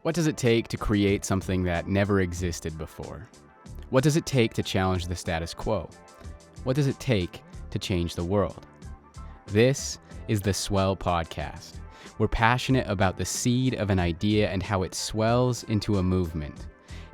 What does it take to create something that never existed before? What does it take to challenge the status quo? What does it take to change the world? This is the Swell podcast. We're passionate about the seed of an idea and how it swells into a movement.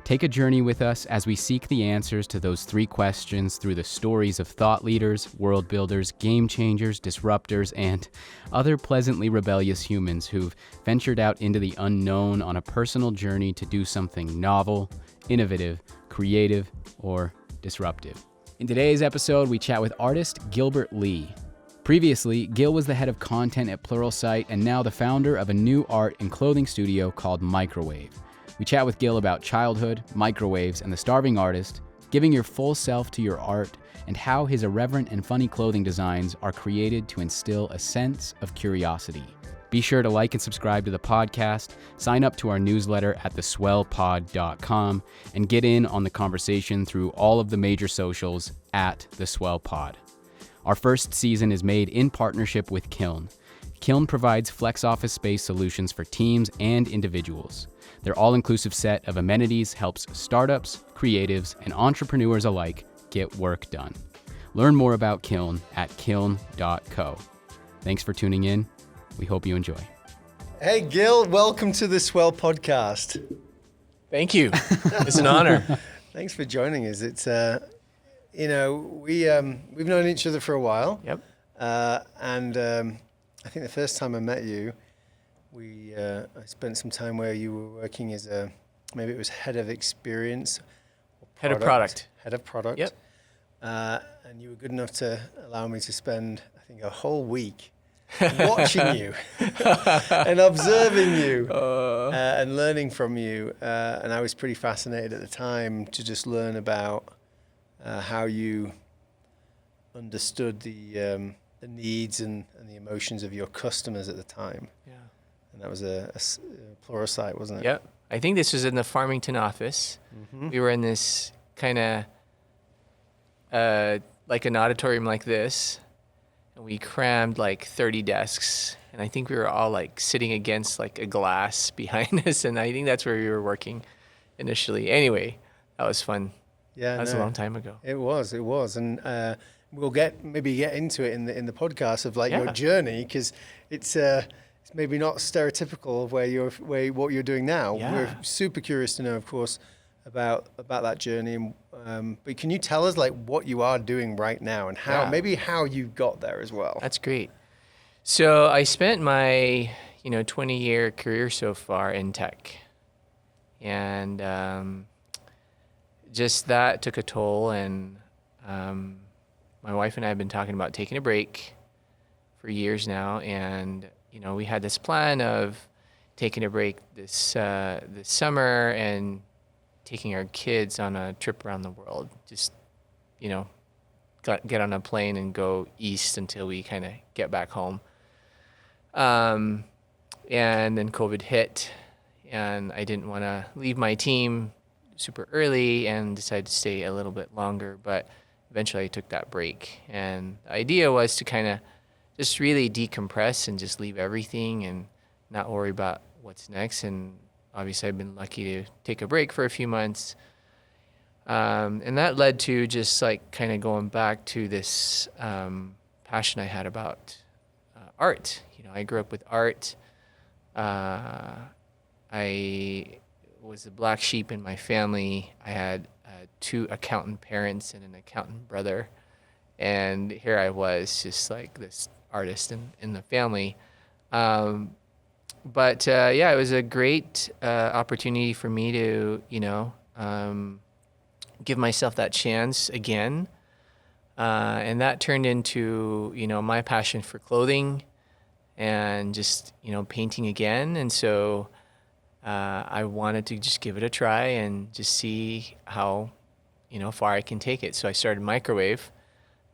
Take a journey with us as we seek the answers to those three questions through the stories of thought leaders, world builders, game changers, disruptors, and other pleasantly rebellious humans who've ventured out into the unknown on a personal journey to do something novel, innovative, creative, or disruptive. In today's episode, we chat with artist Gilbert Lee. Previously, Gil was the head of content at Pluralsight and now the founder of a new art and clothing studio called Microwave. We chat with Gil about childhood, microwaves, and the starving artist, giving your full self to your art, and how his irreverent and funny clothing designs are created to instill a sense of curiosity. Be sure to like and subscribe to the podcast, sign up to our newsletter at theswellpod.com, and get in on the conversation through all of the major socials at The Swell Pod. Our first season is made in partnership with Kiln. Kiln provides flex office space solutions for teams and individuals. Their all-inclusive set of amenities helps startups, creatives, and entrepreneurs alike get work done. Learn more about Kiln at kiln.co. Thanks for tuning in. We hope you enjoy. Hey, Gil, welcome to the Swell podcast. Thank you. It's an honor. Thanks for joining us. It's, we've known each other for a while. Yep. I think the first time I met you, I spent some time where you were working as maybe it was head of experience. Head of product. Head of product. Yep. And you were good enough to allow me to spend, I think, a whole week watching you and observing you and learning from you. And I was pretty fascinated at the time to just learn about how you understood the needs and the emotions of your customers at the time. Yeah. And that was a Pluralsight, wasn't it? Yep. I think this was in the Farmington office. Mm-hmm. We were in this kind of like an auditorium like this, and we crammed like 30 desks. And I think we were all like sitting against like a glass behind us. And I think that's where we were working initially. Anyway, that was fun. Yeah, that was a long time ago. It was. And we'll get into it in the podcast of like your journey, because it's maybe not stereotypical of what you're doing now. Yeah. We're super curious to know, of course, about that journey. But can you tell us like what you are doing right now and how you got there as well? That's great. So I spent my 20-year career so far in tech, and just that took a toll. And my wife and I have been talking about taking a break for years now, and we had this plan of taking a break this summer and taking our kids on a trip around the world. Just get on a plane and go east until we kind of get back home. And then COVID hit, and I didn't want to leave my team super early and decided to stay a little bit longer, but eventually I took that break. And the idea was to kind of just really decompress and just leave everything and not worry about what's next. And obviously I've been lucky to take a break for a few months. And that led to just like kind of going back to this passion I had about art. I grew up with art. I was the black sheep in my family. I had 2 accountant parents and an accountant brother. And here I was, just like this artist in the family. But it was a great opportunity for me to, give myself that chance again. And that turned into, my passion for clothing and just, painting again. And so I wanted to just give it a try and just see how, far I can take it. So I started Microwave.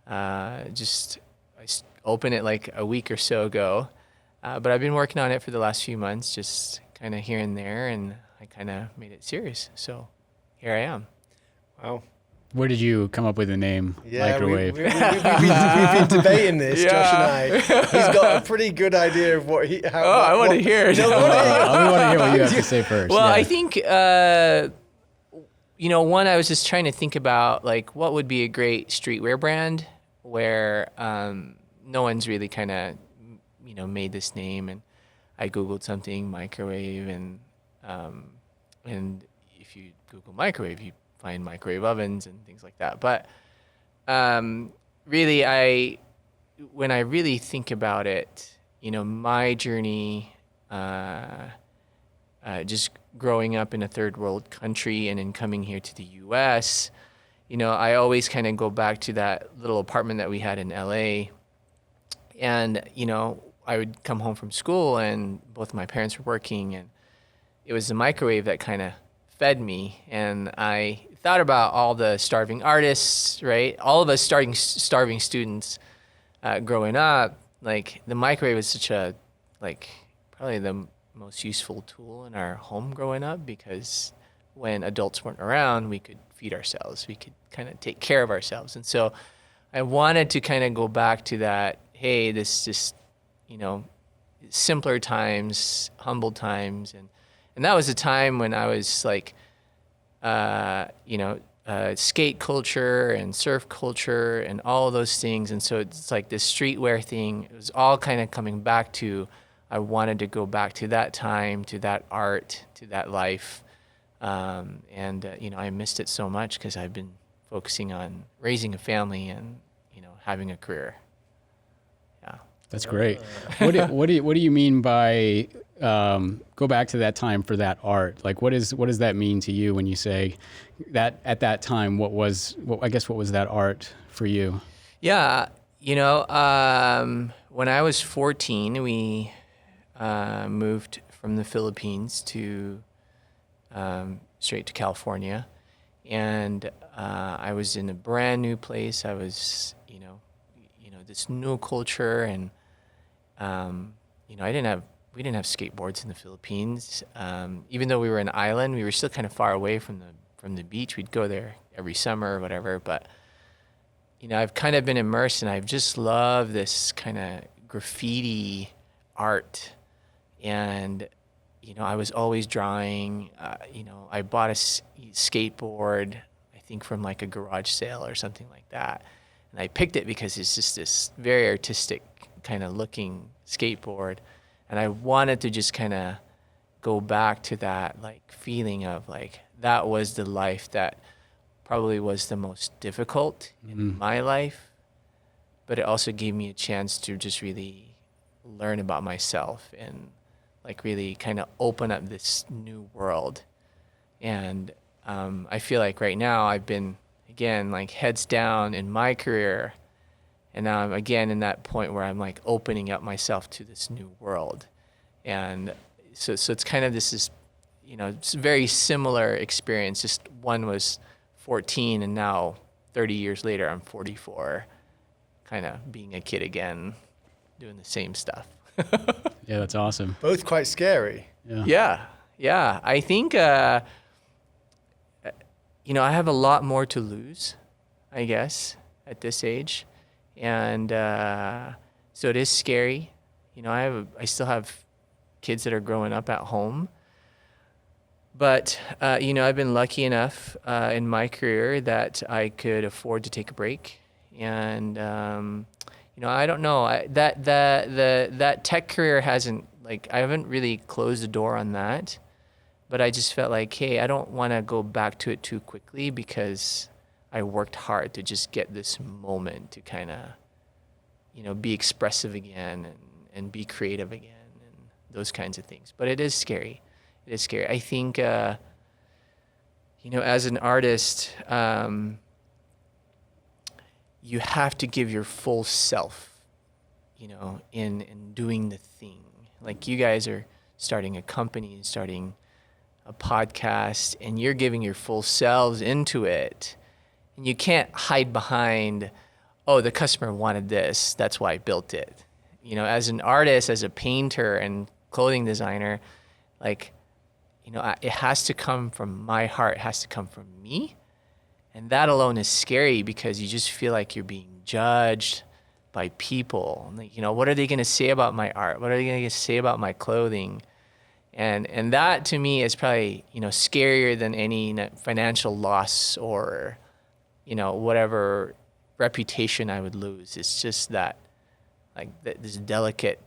I opened it like a week or so ago. But I've been working on it for the last few months, just kind of here and there, and I kind of made it serious. So here I am. Wow. Where did you come up with the name Yeah, microwave? we've been debating this, Josh and I. He's got a pretty good idea of what he. I want to hear it. No, I want to hear what you have to say first. Well, yeah. I think, one, I was just trying to think about like what would be a great streetwear brand where no one's really kind of, made this name. And I Googled something, microwave, and if you Google microwave, you find microwave ovens and things like that. But really, when I really think about it, my journey, just growing up in a third world country and then coming here to the U.S., I always kind of go back to that little apartment that we had in L.A. And, I would come home from school and both my parents were working, and it was the microwave that kind of fed me. And I thought about all the starving artists, right? All of us starving students growing up. Like the microwave was such a, probably the most useful tool in our home growing up, because when adults weren't around, we could feed ourselves. We could kind of take care of ourselves. And so I wanted to kind of go back to that, hey, this just, simpler times, humble times. And that was a time when I was like, skate culture and surf culture and all those things. And so it's like this streetwear thing, it was all kind of coming back to, I wanted to go back to that time, to that art, to that life. I missed it so much because I've been focusing on raising a family and, having a career. Yeah. That's great. What do you mean by go back to that time for that art? Like, what does that mean to you when you say that at that time? What was that art for you? Yeah, when I was 14, we moved from the Philippines to straight to California, and I was in a brand new place. I was, this new culture, and we didn't have skateboards in the Philippines. Even though we were an island, we were still kind of far away from the beach. We'd go there every summer or whatever. But I've kind of been immersed, and I've just loved this kind of graffiti art, and I was always drawing. I bought a skateboard, I think from like a garage sale or something like that. And I picked it because it's just this very artistic kind of looking skateboard. And I wanted to just kind of go back to that like feeling of like, that was the life that probably was the most difficult in my life. But it also gave me a chance to just really learn about myself and like really kind of open up this new world. And I feel like right now I've been, again, like heads down in my career. And now I'm again in that point where I'm like opening up myself to this new world. And so it's kind of it's a very similar experience. Just one was 14 and now 30 years later, I'm 44, kind of being a kid again, doing the same stuff. Yeah, that's awesome. Both quite scary. Yeah. I think, I have a lot more to lose, I guess, at this age. And so it is scary. I still have kids that are growing up at home. But, I've been lucky enough in my career that I could afford to take a break. And, I don't know. That tech career hasn't, I haven't really closed the door on that. But I just felt like, hey, I don't want to go back to it too quickly because I worked hard to just get this moment to kind of, be expressive again and be creative again and those kinds of things. But it is scary. It is scary. I think, as an artist, you have to give your full self, in doing the thing. Like you guys are starting a company and starting a podcast, and you're giving your full selves into it. And you can't hide behind, oh, the customer wanted this, that's why I built it. As an artist, as a painter and clothing designer, it has to come from my heart, it has to come from me. And that alone is scary because you just feel like you're being judged by people. Like, you know, what are they going to say about my art? What are they going to say about my clothing? And that to me is probably, you know, scarier than any financial loss or, you know, whatever reputation I would lose. It's just that, like, these delicate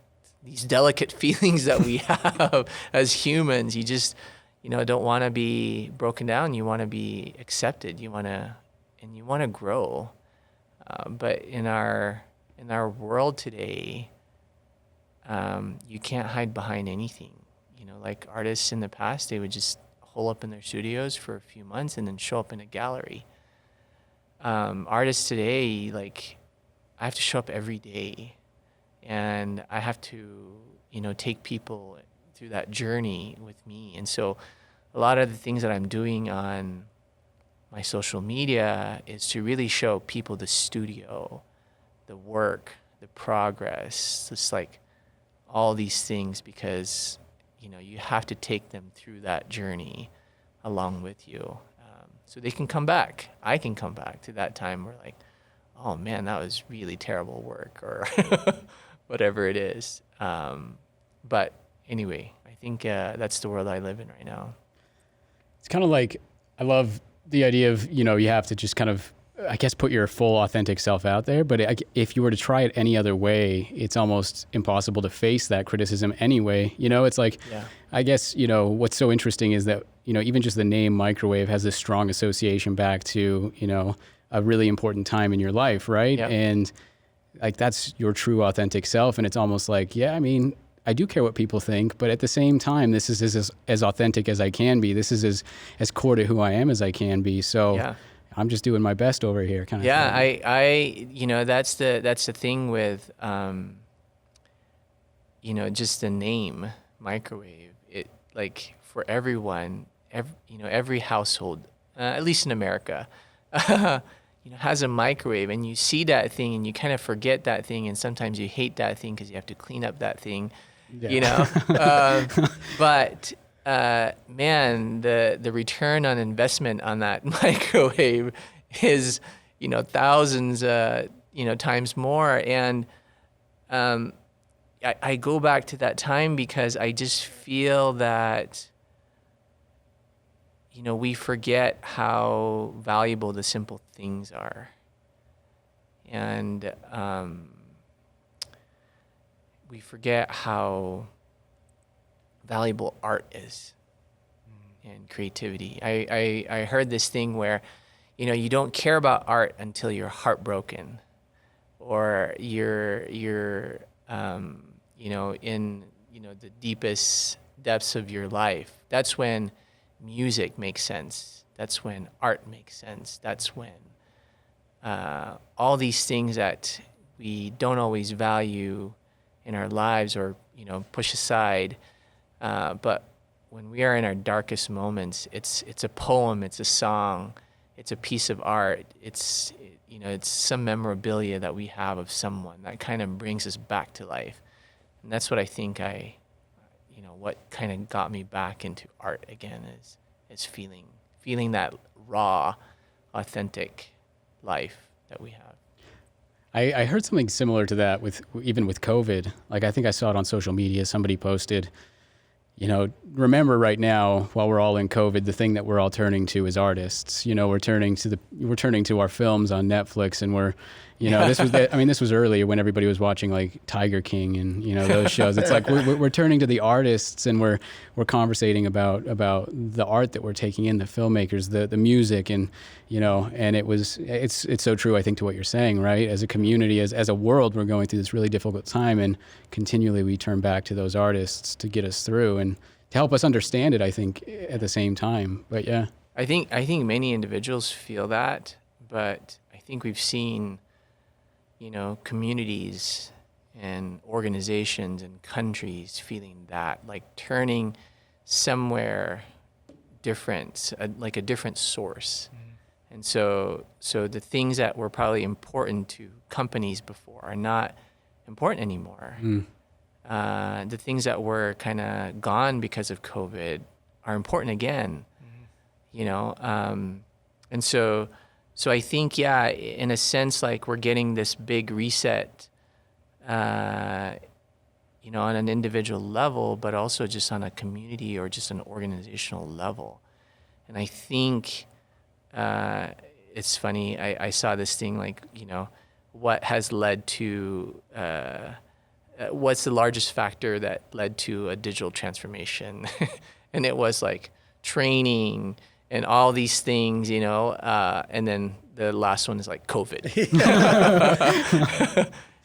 feelings that we have as humans. You just, you know, don't want to be broken down. You want to be accepted. You want to grow. But in our world today, you can't hide behind anything. You know, like artists in the past, they would just hole up in their studios for a few months and then show up in a gallery. Artists today, like, I have to show up every day, and I have to, you know, take people through that journey with me. And so a lot of the things that I'm doing on my social media is to really show people the studio, the work, the progress, just like all these things, because, you know, you have to take them through that journey along with you. So they can come back. I can come back to that time where, like, oh man, that was really terrible work, or whatever it is. But anyway, I think that's the world I live in right now. It's kind of like, I love the idea of, you know, you have to just kind of, I guess, put your full authentic self out there. But if you were to try it any other way, it's almost impossible to face that criticism anyway. You know, it's like, Yeah. I guess, you know, what's so interesting is that, you know, even just the name microwave has this strong association back to, you know, a really important time in your life, right? Yep. And like, that's your true authentic self. And it's almost like, yeah, I mean, I do care what people think, but at the same time, this is as authentic as I can be. This is as core to who I am as I can be. So Yeah. I'm just doing my best over here, kind of Yeah, thing. I you know, that's the thing with you know, just the name microwave. It, like, for everyone, you know, every household, at least in America, you know, has a microwave, and you see that thing and you kind of forget that thing, and sometimes you hate that thing because you have to clean up that thing, Yeah. you know. But man, the return on investment on that microwave is, you know, thousands, you know, times more. And I go back to that time because I just feel that, you know, we forget how valuable the simple things are. And we forget how valuable art is and creativity. I heard this thing where, you know, you don't care about art until you're heartbroken, or you're you know, in, you know, the deepest depths of your life. That's when music makes sense. That's when art makes sense. That's when all these things that we don't always value in our lives, or, you know, push aside. But when we are in our darkest moments, it's a poem, it's a song, it's a piece of art, it's, you know, it's some memorabilia that we have of someone that kind of brings us back to life. And that's what I think you know, what kind of got me back into art again is feeling that raw, authentic life that we have. I heard something similar to that even with COVID. Like, I think I saw it on social media. Somebody posted, you know, remember right now, while we're all in COVID, the thing that we're all turning to is artists. You know, we're turning to our films on Netflix, and we're, you know, this was earlier when everybody was watching like Tiger King and, you know, those shows. It's like we're turning to the artists, and we're conversating about the art that we're taking in, the filmmakers, the music, and, you know, and it's so true, I think, to what you're saying, right? As a community, as a world, we're going through this really difficult time, and continually we turn back to those artists to get us through and to help us understand it, I think, at the same time. But yeah. I think many individuals feel that, but I think we've seen, you know, communities and organizations and countries feeling that, like turning somewhere different, like a different source. Mm-hmm. And so the things that were probably important to companies before are not important anymore. Mm. The things that were kind of gone because of COVID are important again. Mm-hmm. You know, and so So I think, yeah, in a sense, like we're getting this big reset, on an individual level, but also just on a community or just an organizational level. And I think it's funny. I saw this thing like, what has led to, what's the largest factor that led to a digital transformation? And it was like training and all these things, and then the last one is like COVID.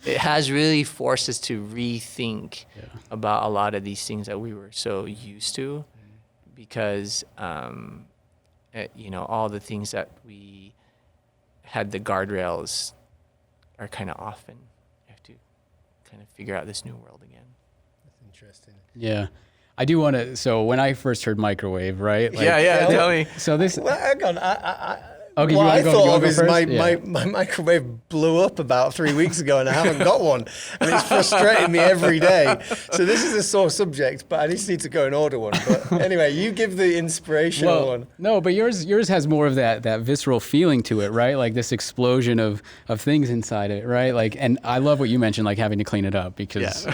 It has really forced us to rethink about a lot of these things that we were so used to, because, all the things that we had, the guardrails are kind of off, and you have to kind of figure out this new world again. That's interesting. Yeah. I do want to, so when I first heard microwave, right? Like, Tell me. So this, Well, hang on. okay, What I thought of is first? my microwave blew up about 3 weeks ago and I haven't got one. And it's frustrating me every day. So this is a sore subject, but I just need to go and order one. But anyway, you give the inspirational one. No, but yours has more of that visceral feeling to it, right? Like this explosion of things inside it, right? Like, and I love what you mentioned, like having to clean it up because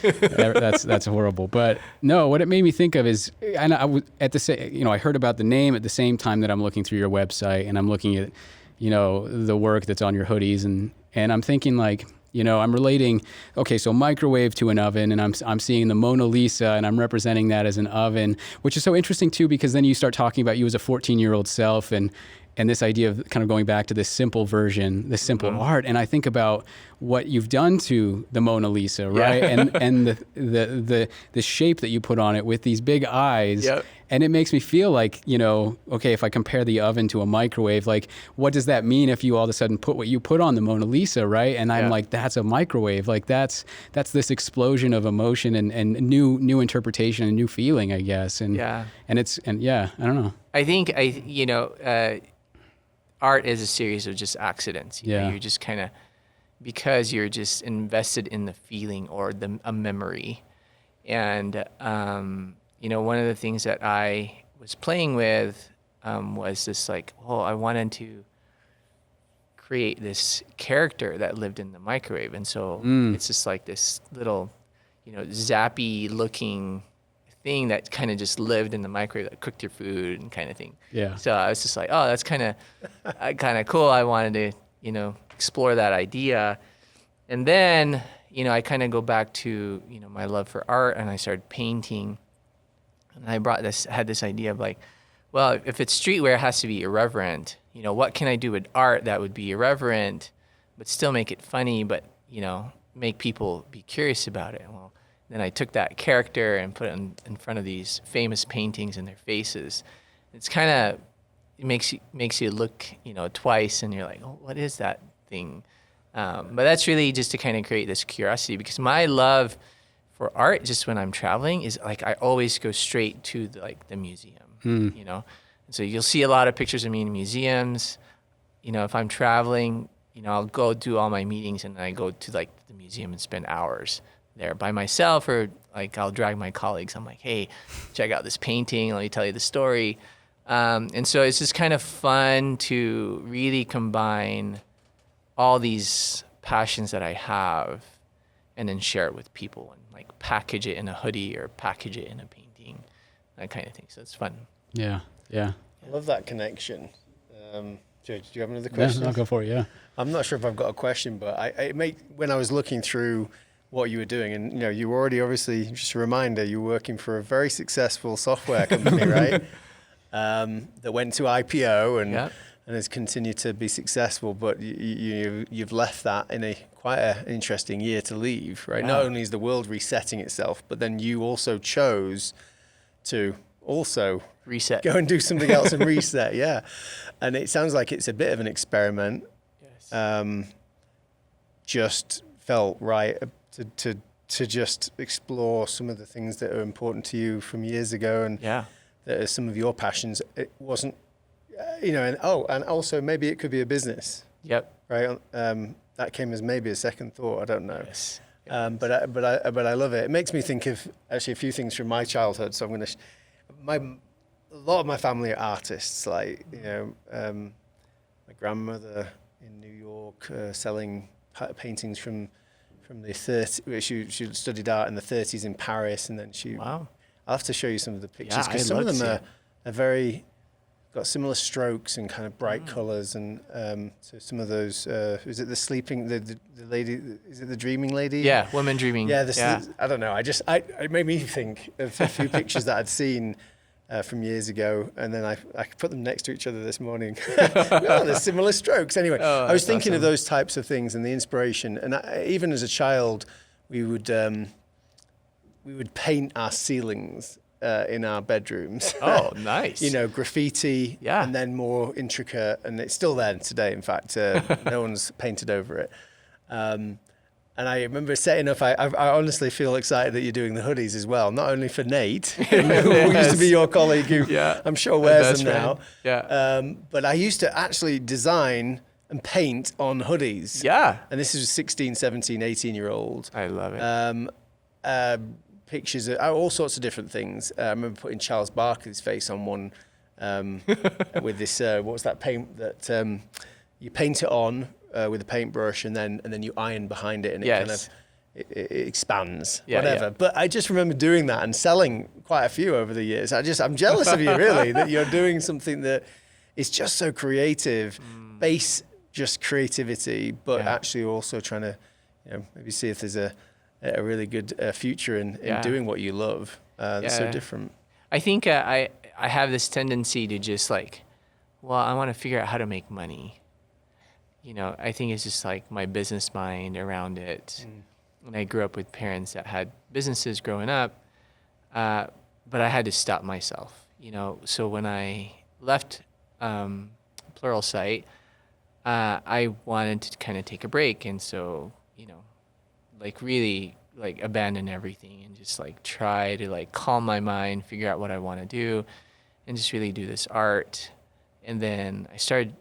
that's horrible. But no, what it made me think of is, and I was at the same, I heard about the name at the same time that I'm looking through your website and I'm looking at, the work that's on your hoodies and I'm thinking like, I'm relating, okay, so microwave to an oven, and I'm seeing the Mona Lisa, and I'm representing that as an oven, which is so interesting too, because then you start talking about you as a 14-year-old self, and this idea of kind of going back to this simple version, this simple art, and I think about what you've done to the Mona Lisa, right? Yeah. And the shape that you put on it with these big eyes. Yep. And it makes me feel like, okay, if I compare the oven to a microwave, like what does that mean if you all of a sudden put what you put on the Mona Lisa, right? And I'm like, that's a microwave. Like that's this explosion of emotion and new interpretation and new feeling, I guess. And I don't know. I think art is a series of just accidents. You're just kind of, because you're just invested in the feeling or a memory. And, one of the things that I was playing with was this like, I wanted to create this character that lived in the microwave. And so it's just like this little, zappy looking thing that kind of just lived in the microwave that cooked your food and kind of thing. Yeah. So I was just like, that's kind of cool. I wanted to, explore that idea. And then, I kind of go back to, my love for art, and I started painting. And I had this idea of like, well, if it's streetwear, it has to be irreverent. What can I do with art that would be irreverent, but still make it funny, but, make people be curious about it? Well, then I took that character and put it in front of these famous paintings and their faces. It's kind of, it makes you look, twice, and you're like, what is that thing? But that's really just to kind of create this curiosity, because my love for art, just when I'm traveling, is like I always go straight to the museum, And so you'll see a lot of pictures of me in museums. If I'm traveling, I'll go do all my meetings and I go to the museum and spend hours there by myself, or I'll drag my colleagues. I'm like, hey, check out this painting. Let me tell you the story. And so it's just kind of fun to really combine all these passions that I have and then share it with people and package it in a hoodie or package it in a painting, that kind of thing. So it's fun. Yeah. I love that connection. Judge, do you have another question? Yeah, I'll go for it, yeah. I'm not sure if I've got a question, but when I was looking through what you were doing, and you were already, obviously, just a reminder, you were working for a very successful software company, right? That went to IPO and has continued to be successful, but you've left that in quite an interesting year to leave, right? Yeah. Not only is the world resetting itself, but then you also chose to also reset, go and do something else and reset. Yeah. And it sounds like it's a bit of an experiment. Yes. Just felt right to just explore some of the things that are important to you from years ago, and that are some of your passions. It wasn't, and also maybe it could be a business. Yep. Right. That came as maybe a second thought. I don't know. Yes. But I love it. It makes me think of actually a few things from my childhood. So I'm going to, a lot of my family are artists. my grandmother in New York selling paintings from the 30s. She studied art in the 30s in Paris, and then Wow. I'll have to show you some of the pictures, Yeah, because I'd some of love them to are very got similar strokes and kind of bright colors, and so some of those. Is it the sleeping the lady? Is it the dreaming lady? Yeah, women dreaming. Yeah, I don't know. It made me think of a few pictures that I'd seen from years ago, and then I put them next to each other this morning. Oh, there's similar strokes. Anyway, I was thinking of those types of things and the inspiration. And even as a child, we would paint our ceilings in our bedrooms. Oh, nice. You know, graffiti, Yeah. and then more intricate, and it's still there today. In fact, no one's painted over it. And I remember setting up, I honestly feel excited that you're doing the hoodies as well, not only for Nate, who used to be your colleague, who I'm sure wears them now. Yeah. But I used to actually design and paint on hoodies. Yeah. And this is 16, 17, 18-year-old. I love it. Pictures of all sorts of different things. I remember putting Charles Barkley's face on one with this, what was that paint that you paint it on with a paintbrush, and then you iron behind it, and it kind of it expands, whatever. Yeah. But I just remember doing that and selling quite a few over the years. I'm jealous of you, really, that you're doing something that is just so creative, base just creativity, but actually also trying to, maybe see if there's a really good future in doing what you love. That's so different. I think I have this tendency to just I want to figure out how to make money. I think it's just like my business mind around it. And I grew up with parents that had businesses growing up, but I had to stop myself. So when I left Pluralsight, I wanted to kind of take a break, and so really abandon everything and just try to calm my mind, figure out what I want to do, and just really do this art. And then I started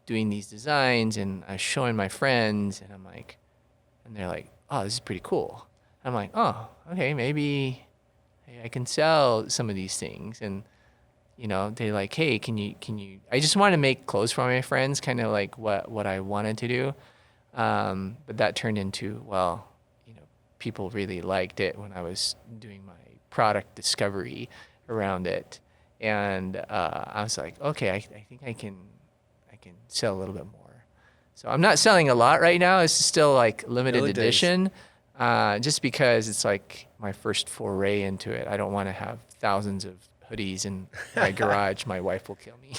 doing these designs, and I was showing my friends, and and they're like, oh, this is pretty cool. I'm like, oh, okay, maybe I can sell some of these things. And, they're like, hey, can you, I just want to make clothes for my friends, kind of like what I wanted to do. But that turned into, people really liked it when I was doing my product discovery around it. And I was like, okay, I think I can sell a little bit more. So I'm not selling a lot right now. It's still limited edition, just because it's my first foray into it. I don't want to have thousands of hoodies in my garage. My wife will kill me.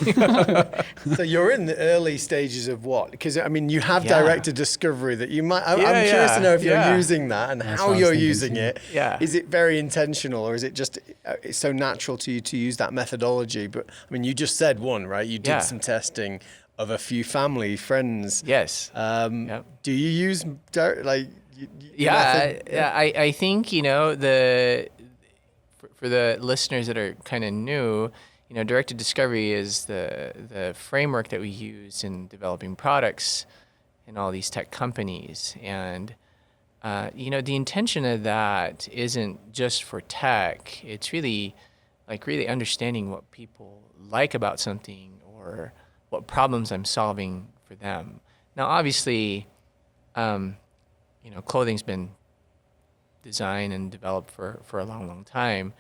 So you're in the early stages of what? Because you have directed discovery that you might. I'm curious to know if you're using that and how you're using it. Yeah. Is it very intentional, or is it just it's so natural to you to use that methodology? But you just said one, right? You did some testing of a few family friends. Yes. Do you use I think for the listeners that are kind of new, directed discovery is the framework that we use in developing products in all these tech companies. And the intention of that isn't just for tech. It's really really understanding what people like about something, or what problems I'm solving for them. Now, obviously, clothing's been designed and developed for a long, long time.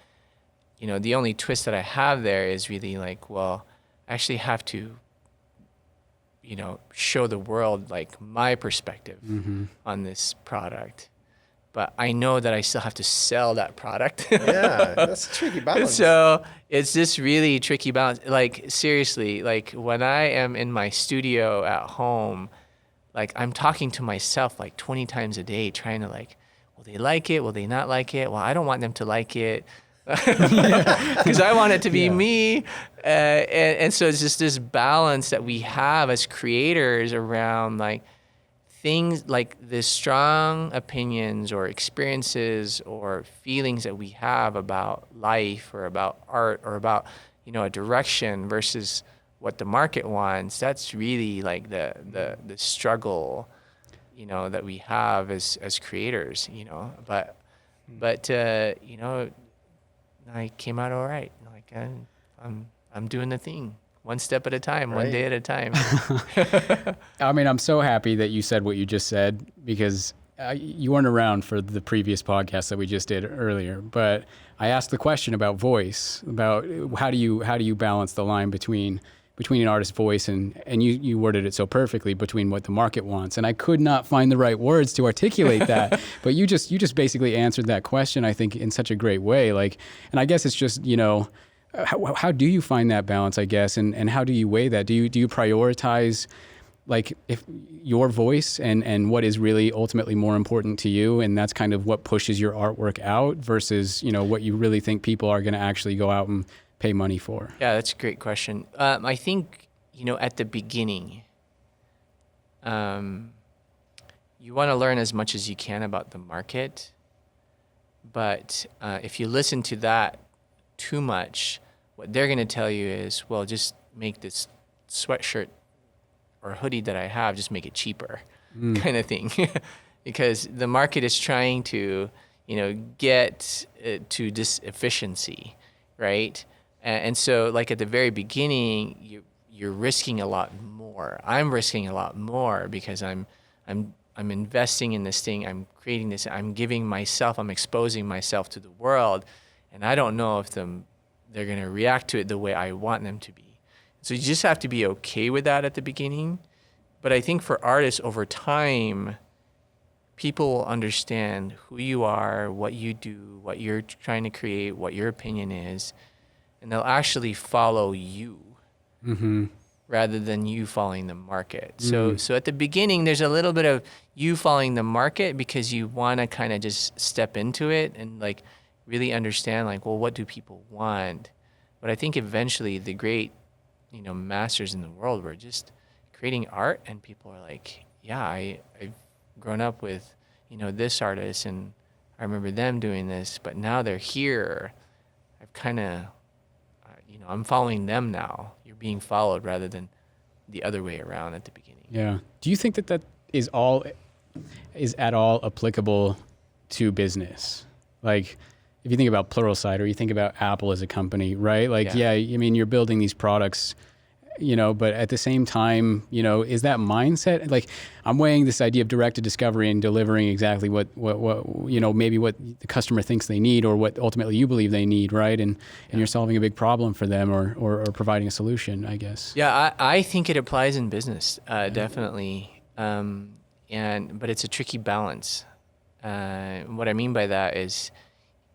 The only twist that I have there is really I actually have to, show the world my perspective on this product. But I know that I still have to sell that product. Yeah, that's a tricky balance. So it's this really tricky balance. Seriously, when I am in my studio at home, I'm talking to myself 20 times a day, trying to will they like it? Will they not like it? Well, I don't want them to like it because I want it to be me. And so it's just this balance that we have as creators around things the strong opinions or experiences or feelings that we have about life or about art or about, a direction versus what the market wants. That's really the struggle, that we have as creators, but I came out all right. I'm doing the thing. one step at a time, Right. one day at a time. I mean, I'm so happy that you said what you just said, because you weren't around for the previous podcast that we just did earlier, but I asked the question about voice, about how do you balance the line between an artist's voice and you worded it so perfectly, between what the market wants. And I could not find the right words to articulate that, but you just basically answered that question, I think, in such a great way. Like, and I guess it's just, you know, how do you find that balance, I guess, and how do you weigh that? Do you prioritize, like, if your voice and what is really ultimately more important to you, and that's kind of what pushes your artwork out, versus, you know, what you really think people are going to actually go out and pay money for? Yeah, that's a great question. I think, you know, at the beginning, you want to learn as much as you can about the market, but if you listen to that too much, what they're going to tell you is, well, just make this sweatshirt or hoodie that I have, just make it cheaper, kind of thing. Because the market is trying to, you know, get to this efficiency, right? And so, like, at the very beginning, you're risking a lot more. I'm risking a lot more because I'm investing in this thing. I'm creating this. I'm exposing myself to the world, and I don't know if they're going to react to it the way I want them to be. So you just have to be okay with that at the beginning. But I think for artists, over time, people will understand who you are, what you do, what you're trying to create, what your opinion is, and they'll actually follow you rather than you following the market. So at the beginning, there's a little bit of you following the market because you want to kind of just step into it and, like, really understand, like, well, what do people want? But I think eventually the great, you know, masters in the world were just creating art, and people are like, yeah, I've grown up with, you know, this artist, and I remember them doing this, but now they're here. I've kind of, you know, I'm following them now. You're being followed rather than the other way around at the beginning. Yeah. Do you think that is at all applicable to business? Like, if you think about Pluralsight, or you think about Apple as a company, right? Like, yeah, I mean, you're building these products, you know, but at the same time, you know, is that mindset, like, I'm weighing this idea of directed discovery and delivering exactly what you know, maybe what the customer thinks they need, or what ultimately you believe they need, right? And you're solving a big problem for them, or providing a solution, I guess. Yeah, I think it applies in business, definitely. But it's a tricky balance. What I mean by that is,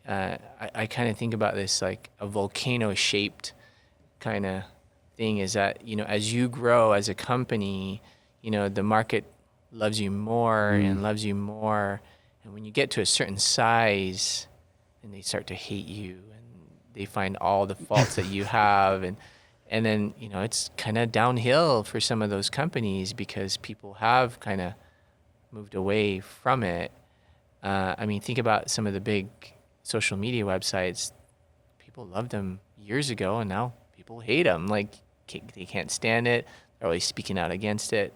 I kind of think about this like a volcano-shaped kind of thing, is that, you know, as you grow as a company, you know, the market loves you more and loves you more. And when you get to a certain size, and they start to hate you, and they find all the faults that you have. And then, you know, it's kind of downhill for some of those companies because people have kind of moved away from it. I mean, think about some of the big social media websites. People loved them years ago, and now people hate them. Like, they can't stand it. They're always speaking out against it.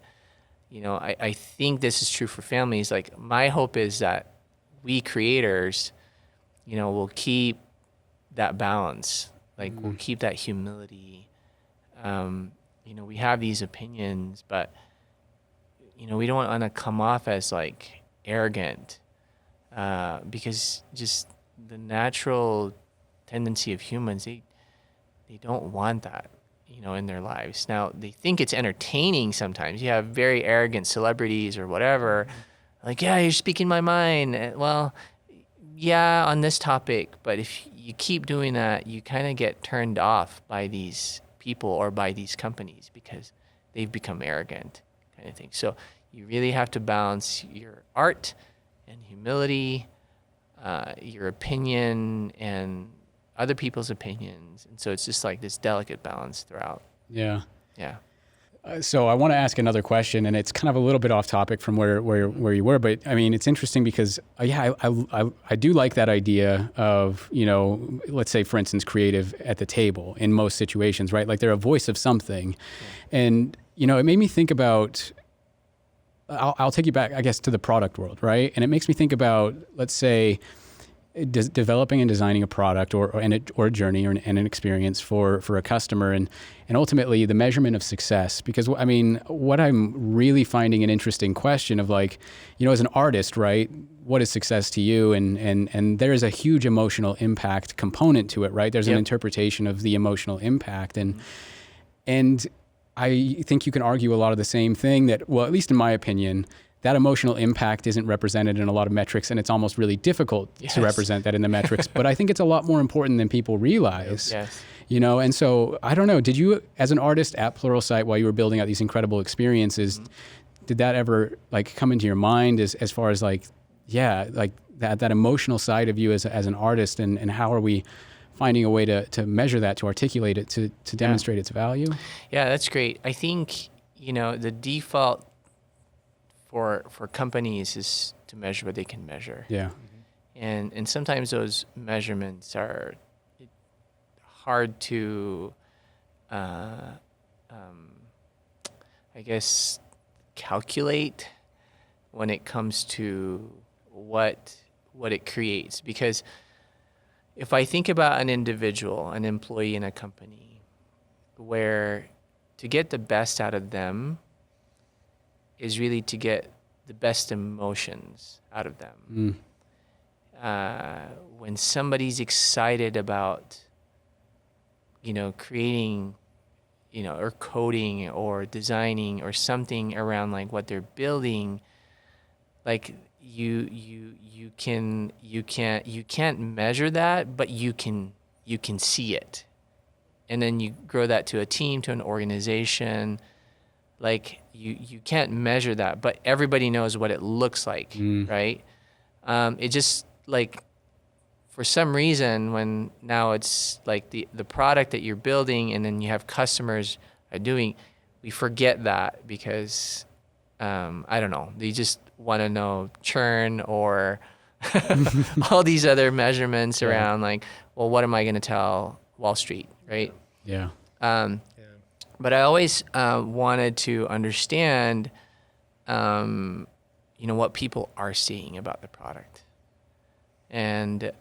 You know, I think this is true for families. Like, my hope is that we creators, you know, will keep that balance. Like, we'll keep that humility. You know, we have these opinions, but, you know, we don't want to come off as, like, arrogant, because just the natural tendency of humans, they don't want that, you know, in their lives. Now, they think it's entertaining sometimes. You have very arrogant celebrities or whatever, like, yeah, you're speaking my mind. Well, yeah, on this topic, but if you keep doing that, you kind of get turned off by these people or by these companies because they've become arrogant, kind of thing. So you really have to balance your art and humility, your opinion and other people's opinions. And so it's just like this delicate balance throughout. Yeah. Yeah. So I want to ask another question, and it's kind of a little bit off topic from where you were, but I mean, it's interesting because I do like that idea of, you know, let's say, for instance, creative at the table in most situations, right? Like, they're a voice of something. Yeah. And, you know, it made me think about, I'll take you back, I guess, to the product world, right? And it makes me think about, let's say, developing and designing a product or a journey and an experience for a customer, and ultimately the measurement of success. Because I mean, what I'm really finding an interesting question of, like, you know, as an artist, right? What is success to you? And there is a huge emotional impact component to it, right? There's an interpretation of the emotional impact, and I think you can argue a lot of the same thing, that, well, at least in my opinion, that emotional impact isn't represented in a lot of metrics, and it's almost really difficult to represent that in the metrics. But I think it's a lot more important than people realize. Yes. You know, and so I don't know, did you, as an artist at Pluralsight, while you were building out these incredible experiences, did that ever, like, come into your mind as far as, like, like that emotional side of you as an artist, and how are we finding a way to measure that, to articulate it, to demonstrate its value? Yeah, that's great. I think, you know, the default for companies is to measure what they can measure. Yeah. And sometimes those measurements are hard to, I guess, calculate when it comes to what it creates. Because if I think about an individual, an employee in a company, where to get the best out of them is really to get the best emotions out of them. When somebody's excited about, you know, creating, you know, or coding or designing or something around, like, what they're building, like, you can't measure that, but you can see it. And then you grow that to a team, to an organization. Like, you can't measure that, but everybody knows what it looks like, right? It just, like, for some reason, when now it's like the product that you're building and then you have customers are doing, we forget that because, I don't know, they just want to know churn or all these other measurements around, like, well, what am I going to tell Wall Street, right? Yeah. But I always wanted to understand, you know, what people are seeing about the product. And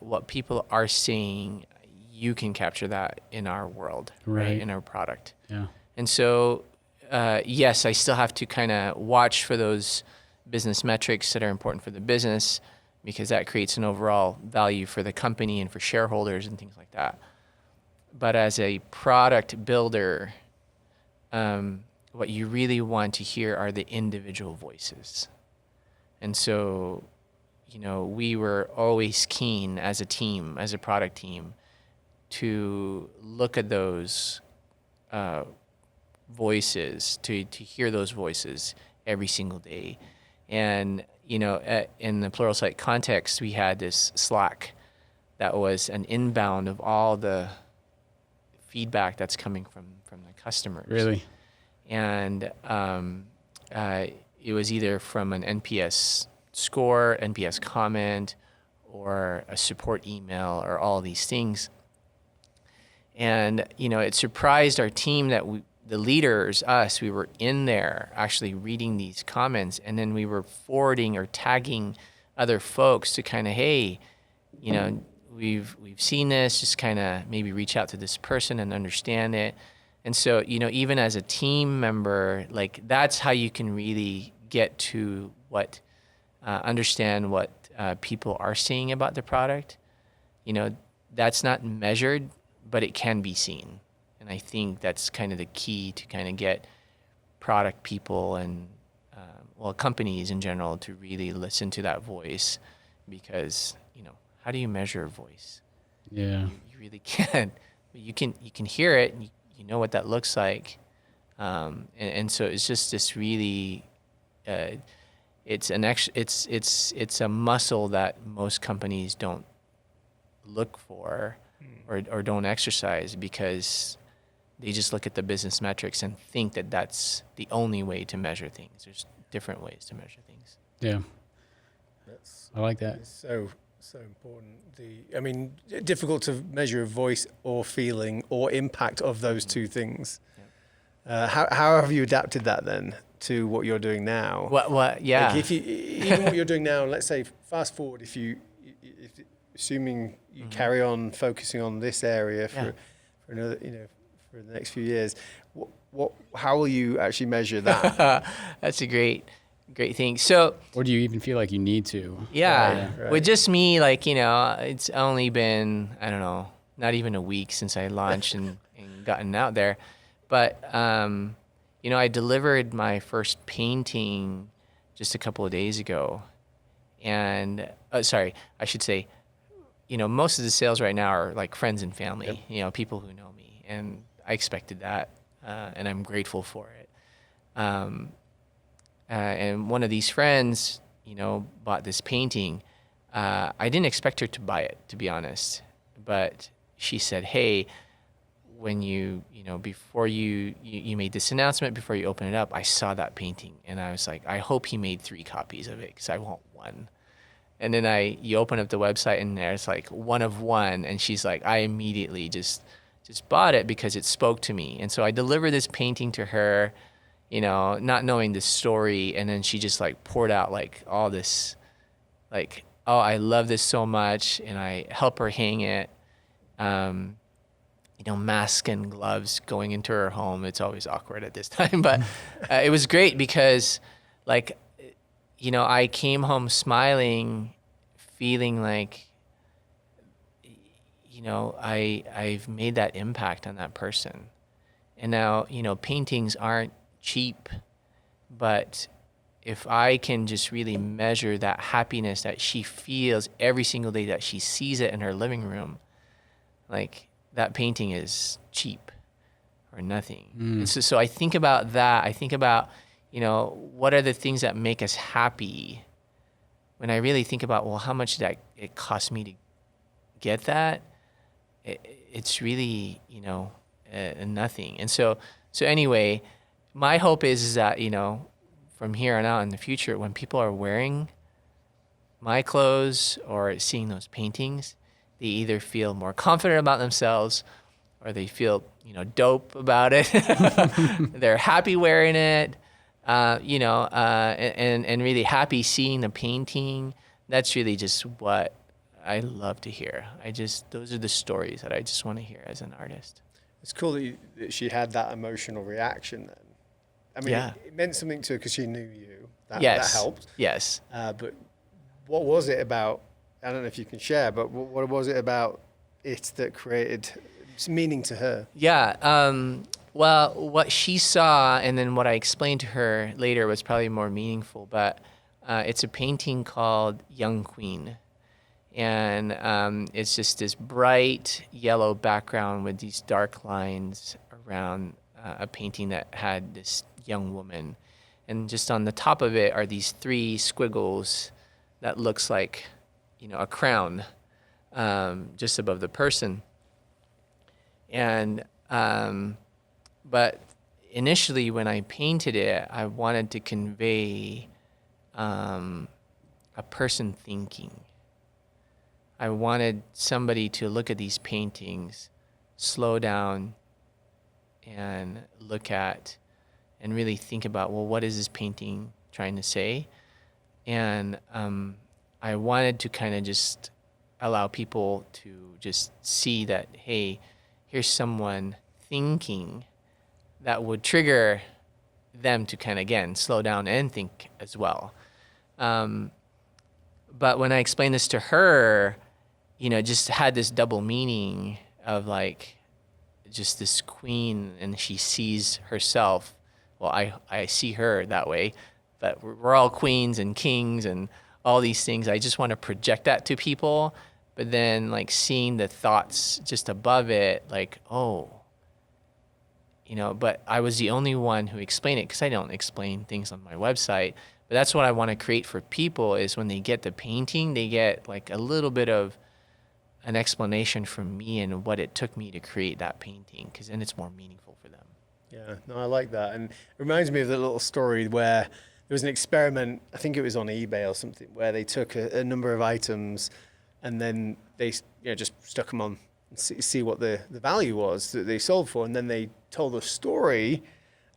what people are seeing, you can capture that in our world, right? In our product. Yeah. And so, yes, I still have to kind of watch for those business metrics that are important for the business, because that creates an overall value for the company and for shareholders and things like that. But as a product builder, what you really want to hear are the individual voices. And so, you know, we were always keen as a team, as a product team, to look at those voices, to hear those voices every single day. And, you know, in the Pluralsight context, we had this Slack that was an inbound of all the feedback that's coming from the customers. Really? And it was either from an NPS score, NPS comment, or a support email, or all these things. And, you know, it surprised our team that the leaders, we were in there actually reading these comments, and then we were forwarding or tagging other folks to kind of, hey, you know, we've seen this, just kind of maybe reach out to this person and understand it. And so, you know, even as a team member, like, that's how you can really get to understand what people are seeing about the product. You know, that's not measured, but it can be seen. And I think that's kind of the key to kind of get product people and, companies in general to really listen to that voice, because, you know, how do you measure a voice? Yeah. You really can't. But you can hear it, and you know what that looks like. And so it's just this really, it's a muscle that most companies don't look for or don't exercise, because they just look at the business metrics and think that that's the only way to measure things. There's different ways to measure things. Yeah. I like that. It's so important. Difficult to measure a voice or feeling or impact of those two things. Yeah. How have you adapted that then to what you're doing now? What? Yeah. Like, if you even what you're doing now, let's say fast forward, if you assuming you carry on focusing on this area for another, for the next few years, how will you actually measure that? That's a great thing. So, or do you even feel like you need to? Right. With just me, like, it's only been, I don't know, not even a week since I launched and gotten out there. But, I delivered my first painting just a couple of days ago. And, sorry, I should say, most of the sales right now are like friends and family, people who know me. And I expected that, and I'm grateful for it. And one of these friends, bought this painting. I didn't expect her to buy it, to be honest. But she said, hey, when before you made this announcement, before you open it up, I saw that painting. And I was like, I hope he made 3 copies of it because I want one. And then you open up the website and there's like 1 of 1. And she's like, I immediately just bought it because it spoke to me. And so I delivered this painting to her, not knowing the story. And then she just like poured out like all this, like, oh, I love this so much. And I help her hang it. Mask and gloves going into her home. It's always awkward at this time, but it was great because like, I came home smiling, feeling like, I've made that impact on that person. And now, paintings aren't cheap, but if I can just really measure that happiness that she feels every single day that she sees it in her living room, like that painting is cheap or nothing. And so I think about that. I think about, what are the things that make us happy? When I really think about, well, how much did it cost me to get that? It's really, nothing. And so anyway, my hope is that, from here on out in the future, when people are wearing my clothes or seeing those paintings, they either feel more confident about themselves or they feel, dope about it. They're happy wearing it, and really happy seeing the painting. That's really just what I love to hear. Those are the stories that I just want to hear as an artist. It's cool that she had that emotional reaction then. I mean, it meant something to her because she knew you. That helped. Yes. But what was it about? I don't know if you can share, but what was it about it that created meaning to her? Yeah. Well, what she saw and then what I explained to her later was probably more meaningful, but it's a painting called Young Queen. And it's just this bright yellow background with these dark lines around a painting that had this young woman. And just on the top of it are these 3 squiggles that looks like, a crown just above the person. And but initially when I painted it, I wanted to convey a person thinking. I wanted somebody to look at these paintings, slow down, and look at and really think about, well, what is this painting trying to say? And I wanted to kind of just allow people to just see that, hey, here's someone thinking that would trigger them to kind of, again, slow down and think as well. But when I explained this to her, just had this double meaning of like just this queen, and she sees herself. Well, I see her that way, but we're all queens and kings and all these things. I just want to project that to people, but then like seeing the thoughts just above it, like, oh, but I was the only one who explained it because I don't explain things on my website. But that's what I want to create for people is when they get the painting, they get like a little bit of an explanation from me and what it took me to create that painting, because then it's more meaningful for them. Yeah, no, I like that. And it reminds me of the little story where there was an experiment, I think it was on eBay or something, where they took a number of items and then they just stuck them on and see what the value was that they sold for. And then they told a story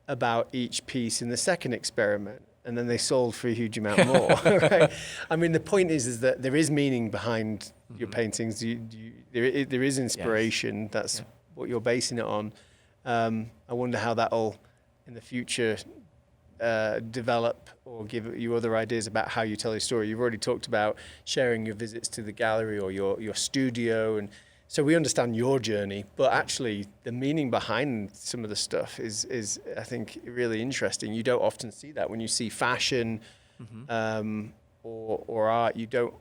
about each piece in the second experiment. and then they sold for a huge amount more. Right? I mean, the point is that there is meaning behind your paintings. There is inspiration. Yes. That's what you're basing it on. I wonder how that'll, in the future, develop or give you other ideas about how you tell your story. You've already talked about sharing your visits to the gallery or your studio, and so we understand your journey, but actually the meaning behind some of the stuff is I think really interesting. You don't often see that when you see fashion or art. You don't,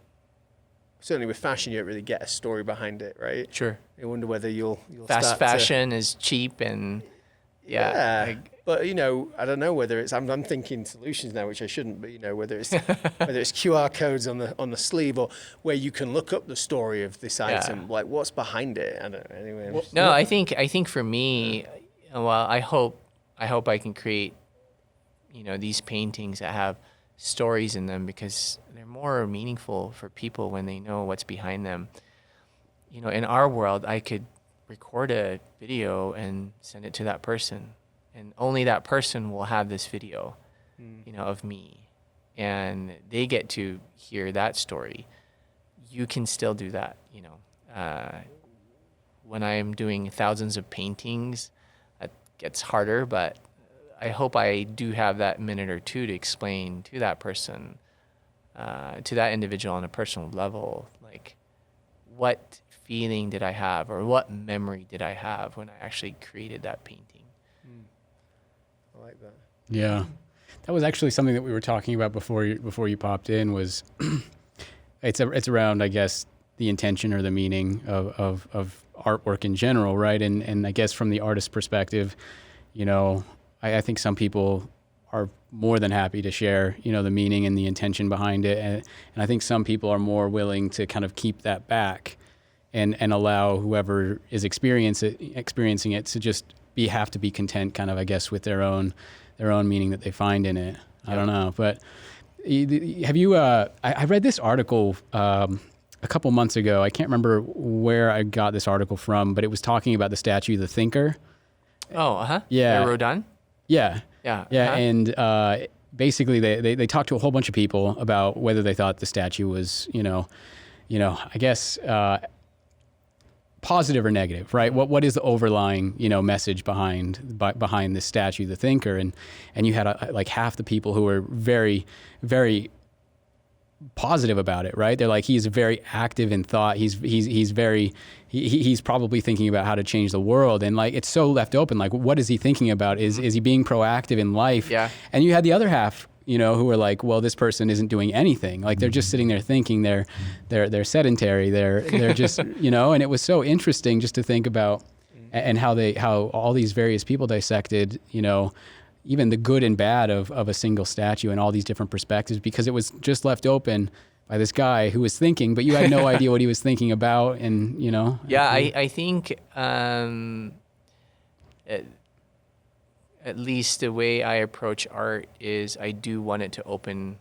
certainly with fashion, you don't really get a story behind it, right? Sure. I wonder whether you'll fast fashion is cheap and but I don't know whether it's. I'm thinking solutions now, which I shouldn't. But whether it's QR codes on the sleeve, or where you can look up the story of this item, like what's behind it. I don't know. Anyway. No, I think for me, well, I hope I can create, these paintings that have stories in them, because they're more meaningful for people when they know what's behind them. In our world, I could record a video and send it to that person, and only that person will have this video of me, and they get to hear that story. You can still do that. When I'm doing thousands of paintings, it gets harder, but I hope I do have that minute or two to explain to that person, to that individual on a personal level, like what feeling did I have, or what memory did I have when I actually created that painting. I like that. Yeah, that was actually something that we were talking about before you popped in. Was it's around, I guess, the intention or the meaning of artwork in general, right? And I guess from the artist's perspective, I think some people are more than happy to share, the meaning and the intention behind it, and I think some people are more willing to kind of keep that back and allow whoever is experiencing it to just have to be content, kind of, I guess, with their own meaning that they find in it. I don't know, but have you? I read this article a couple months ago. I can't remember where I got this article from, but it was talking about the statue, the Thinker. Oh, yeah, Rodin. Yeah, yeah, and basically they talked to a whole bunch of people about whether they thought the statue was, I guess, positive or negative, right? What is the overlying, message behind this statue, the Thinker? And you had like half the people who were very, very positive about it, right? They're like, he's very active in thought. He's probably thinking about how to change the world. And like, it's so left open. Like, what is he thinking about? Is he being proactive in life? Yeah. And you had the other half, who are like, well, this person isn't doing anything. Like, they're just sitting there thinking. They're sedentary. They're just, and it was so interesting just to think about, and how all these various people dissected, even the good and bad of a single statue and all these different perspectives, because it was just left open by this guy who was thinking, but you had no idea what he was thinking about. And, Yeah, I think at least the way I approach art is I do want it to open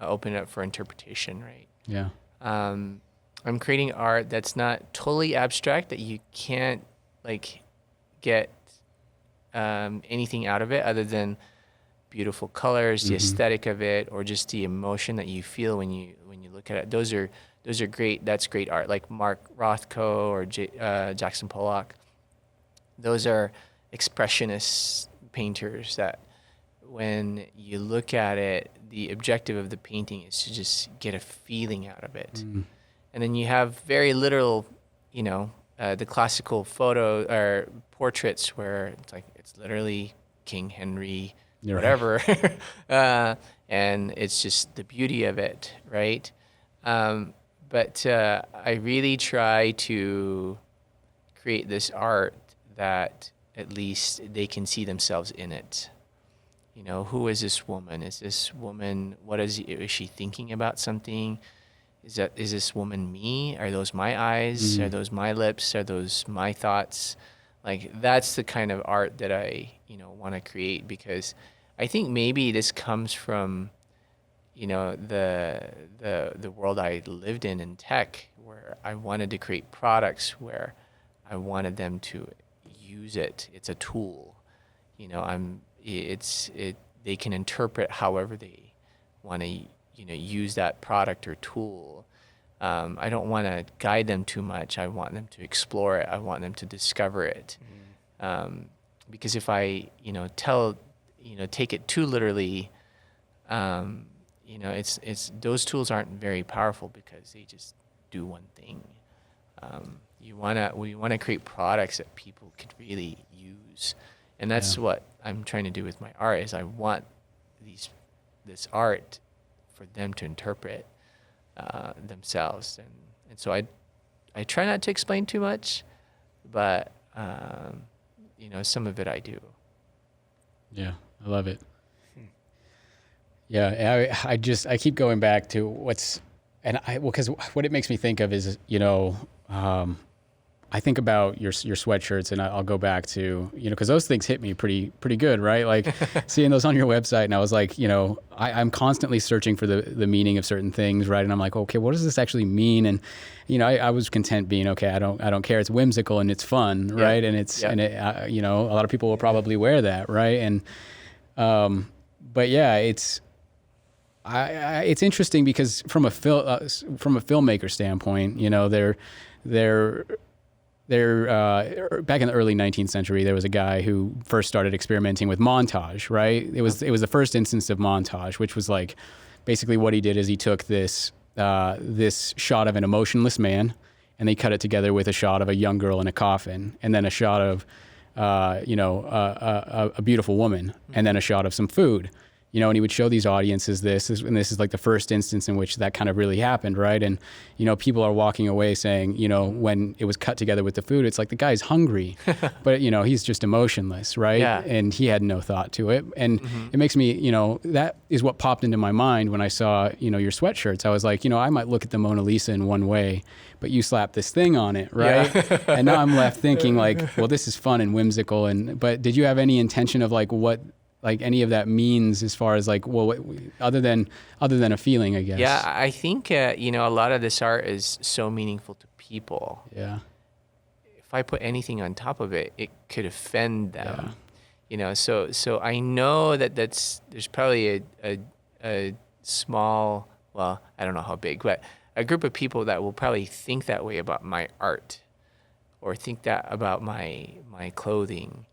up for interpretation, right? Yeah. I'm creating art that's not totally abstract, that you can't like get anything out of it other than beautiful colors, the aesthetic of it, or just the emotion that you feel when you look at it. Those are great. That's great art, like Mark Rothko or Jackson Pollock. Those are expressionist painters that when you look at it, the objective of the painting is to just get a feeling out of it. And then you have very literal, the classical photo or portraits where it's literally King Henry, whatever. And it's just the beauty of it, right? But I really try to create this art that at least they can see themselves in it. Who is this woman? Is this woman, is she thinking about something? Is this woman me? Are those my eyes? Are those my lips? Are those my thoughts? Like, that's the kind of art that I, want to create, because I think maybe this comes from, the world I lived in tech, where I wanted to create products where I wanted them to use it. It's a tool. They they can interpret however they want to, use that product or tool. I don't want to guide them too much. I want them to explore it. I want them to discover it. Because if I, take it too literally, it's those tools aren't very powerful because they just do one thing. We want to create products that people could really use, and that's what I'm trying to do with my art. Is I want this art for them to interpret themselves, and so I try not to explain too much, but some of it I do. Yeah, I love it. Yeah, I keep going back to because what it makes me think of is, I think about your sweatshirts, and I'll go back to, because those things hit me pretty good, right? Like seeing those on your website, and I was like, I'm constantly searching for the meaning of certain things, right? And I'm like, okay, what does this actually mean? And I was content being, okay, I don't care. It's whimsical and it's fun, right? And it's and it, a lot of people will probably wear that, right? And but yeah, it's interesting because from a filmmaker standpoint, they're back in the early 19th century, there was a guy who first started experimenting with montage, right? It was the first instance of montage, which was like, basically what he did is he took this shot of an emotionless man, and they cut it together with a shot of a young girl in a coffin, and then a shot of, a beautiful woman, and then a shot of some food. And he would show these audiences and this is like the first instance in which that kind of really happened, right? And, people are walking away saying, when it was cut together with the food, it's like the guy's hungry, but, he's just emotionless, right? Yeah. And he had no thought to it. And it makes me, that is what popped into my mind when I saw, your sweatshirts. I was like, I might look at the Mona Lisa in one way, but you slap this thing on it, right? Yeah. And now I'm left thinking like, well, this is fun and whimsical. But did you have any intention of like what any of that means as far as like, well, other than a feeling, I guess? Yeah, I think, a lot of this art is so meaningful to people. Yeah. If I put anything on top of it, it could offend them. Yeah. So I know there's probably a small, well, I don't know how big, but a group of people that will probably think that way about my art or think that about my clothing.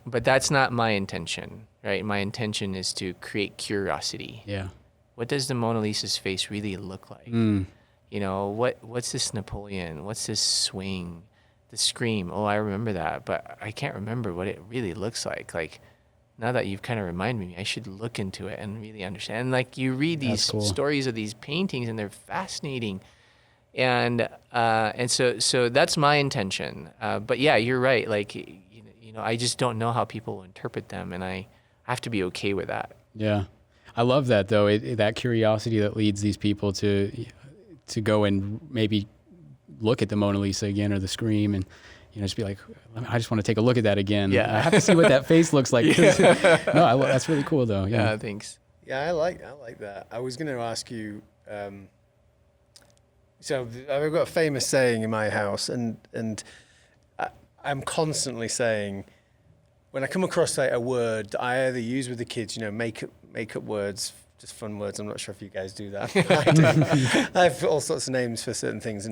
But that's not my intention, right? My intention is to create curiosity. Yeah. What does the Mona Lisa's face really look like? What's this Napoleon? What's this swing? The scream? Oh, I remember that, but I can't remember what it really looks like. Like, now that you've kind of reminded me, I should look into it and really understand. And like, you read these stories of these paintings, and they're fascinating. And so that's my intention. But yeah, you're right. Like, I just don't know how people interpret them, and I have to be okay with that. Yeah. I love that, though, that curiosity that leads these people to go and maybe look at the Mona Lisa again or the Scream and, just be like, I just want to take a look at that again. Yeah. I have to see what that face looks like. No, that's really cool, though. Yeah, thanks. Yeah, I like that. I was going to ask you, so I've got a famous saying in my house, and I'm constantly saying, when I come across a word that I either use with the kids, make up words, just fun words. I'm not sure if you guys do that. I do. I have all sorts of names for certain things,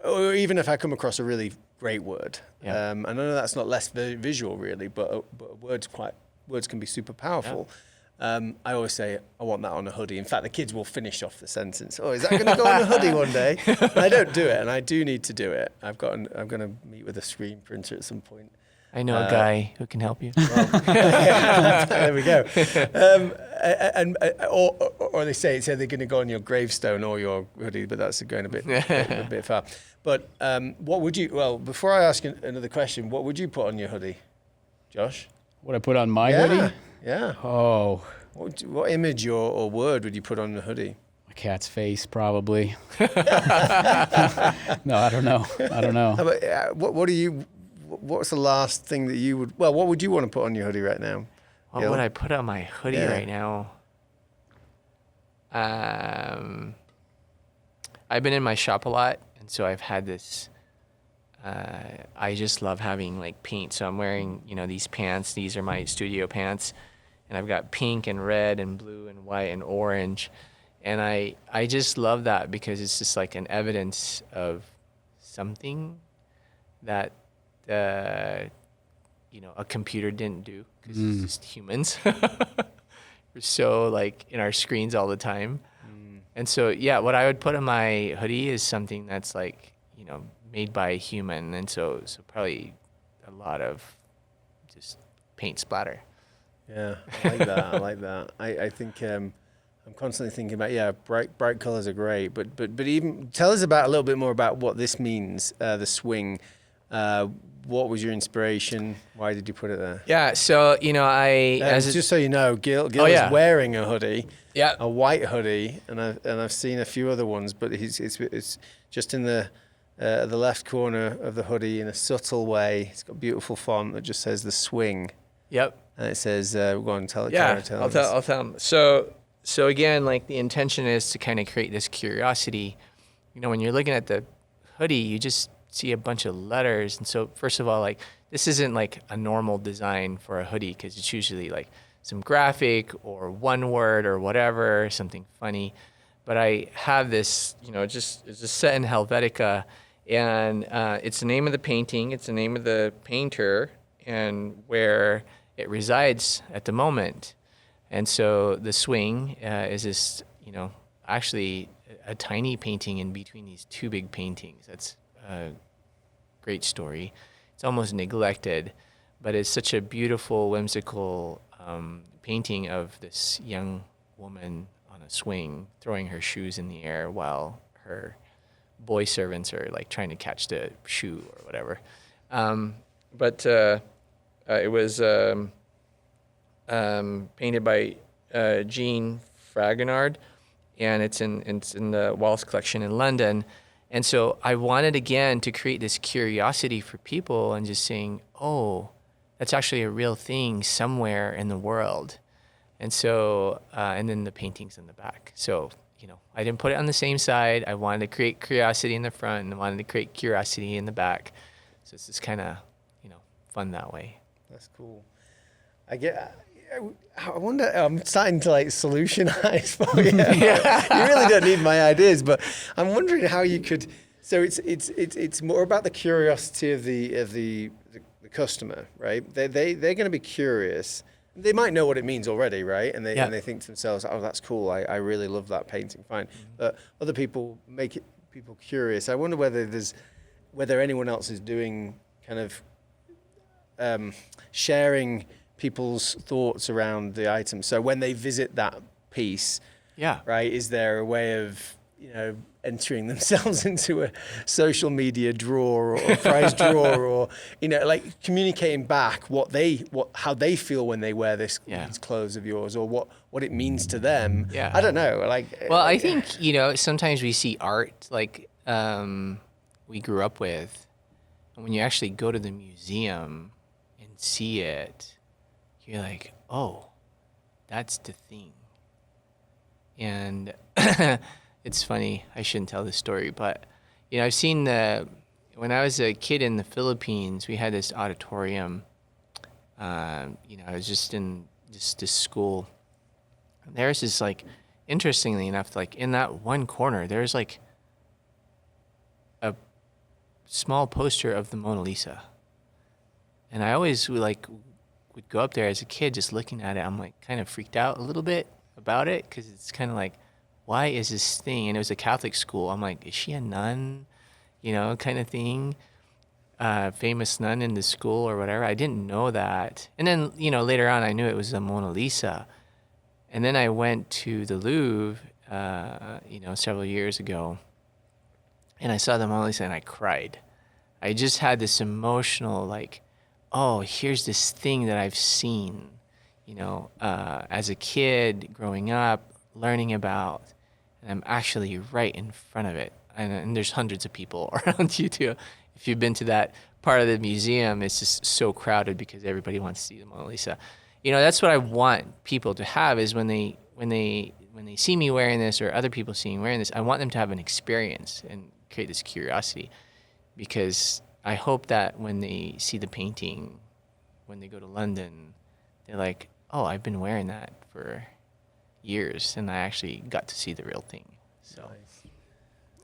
or even if I come across a really great word, and I know that's not less visual really, but words can be super powerful. Yeah. I always say, I want that on a hoodie. In fact, the kids will finish off the sentence. Oh, is that going to go on a hoodie one day? I don't do it, and I do need to do it. I'm going to meet with a screen printer at some point. I know a guy who can help you. Well, there we go. Or they say they're going to go on your gravestone or your hoodie, but that's going a bit far. But what would you? Well, before I ask another question, what would you put on your hoodie, Josh? What I put on my hoodie? Yeah. Oh. What image or word would you put on the hoodie? My cat's face, probably. No, I don't know. What's the last thing that you would? Well, what would you want to put on your hoodie right now? What would I put on my hoodie right now? I've been in my shop a lot, and so I've had this I just love having like paint. So I'm wearing, these pants. These are my studio pants, and I've got pink and red and blue and white and orange. And I just love that because it's just like an evidence of something that, a computer didn't do, because it's just humans. We're so like in our screens all the time. And so, yeah, what I would put on my hoodie is something that's like, made by a human. And so probably a lot of just paint splatter. Yeah, I like that. I like that. I think I'm constantly thinking about, bright colors are great, but even tell us about a little bit more about what this means, the swing. What was your inspiration? Why did you put it there? Yeah, so just so you know, Gil is wearing a hoodie, a white hoodie, and I've seen a few other ones, but it's just in the left corner of the hoodie in a subtle way. It's got beautiful font that just says the swing. Yep. And it says, go on, tell it. Yeah, I'll tell them. So again, like the intention is to kind of create this curiosity. When you're looking at the hoodie, you just see a bunch of letters. And so first of all, like this isn't like a normal design for a hoodie, because it's usually like some graphic or one word or whatever, something funny. But I have this, it's just set in Helvetica, and it's the name of the painting, it's the name of the painter, and where it resides at the moment. And so the swing is this, actually a tiny painting in between these two big paintings. That's a great story. It's almost neglected, but it's such a beautiful, whimsical painting of this young woman on a swing, throwing her shoes in the air while her boy servants are like trying to catch the shoe or whatever. But it was painted by Jean Fragonard, and it's in the Wallace collection in London. And so I wanted, again, to create this curiosity for people and just saying, oh, that's actually a real thing somewhere in the world. And so, and then the paintings in the back. So, I didn't put it on the same side. I wanted to create curiosity in the front, and I wanted to create curiosity in the back. So it's just kind of, fun that way. That's cool. I wonder, I'm starting to like solutionize for you. You really don't need my ideas, but I'm wondering how you could. So it's more about the curiosity of the customer, right? They're going to be curious. They might know what it means already, right? And they think to themselves, oh, that's cool. I really love that painting. Fine. But other people make people curious. I wonder whether anyone else is doing kind of sharing people's thoughts around the item. So when they visit that piece, right, is there a way of, entering themselves into a social media drawer or a prize drawer, or, like communicating back how they feel when they wear these clothes of yours, or what it means to them. Yeah. I don't know. Well, I think, sometimes we see art like we grew up with, and when you actually go to the museum and see it, you're like, oh, that's the thing. And it's funny, I shouldn't tell this story, but, I've seen when I was a kid in the Philippines, we had this auditorium. I was just in this school. And there's this, like, interestingly enough, like, in that one corner, there's, like, a small poster of the Mona Lisa. And I always, would go up there as a kid just looking at it. I'm like kind of freaked out a little bit about it, because it's kind of like, why is this thing? And it was a Catholic school. I'm like, is she a nun? Kind of thing. Famous nun in the school or whatever. I didn't know that. And then, later on I knew it was the Mona Lisa. And then I went to the Louvre, several years ago, and I saw the Mona Lisa and I cried. I just had this emotional, like, oh, here's this thing that I've seen, as a kid growing up, learning about, and I'm actually right in front of it. And there's hundreds of people around you too. If you've been to that part of the museum, it's just so crowded because everybody wants to see the Mona Lisa. That's what I want people to have, is when they see me wearing this, or other people seeing me wearing this, I want them to have an experience and create this curiosity, because I hope that when they see the painting, when they go to London, they're like, oh, I've been wearing that for years, and I actually got to see the real thing. So.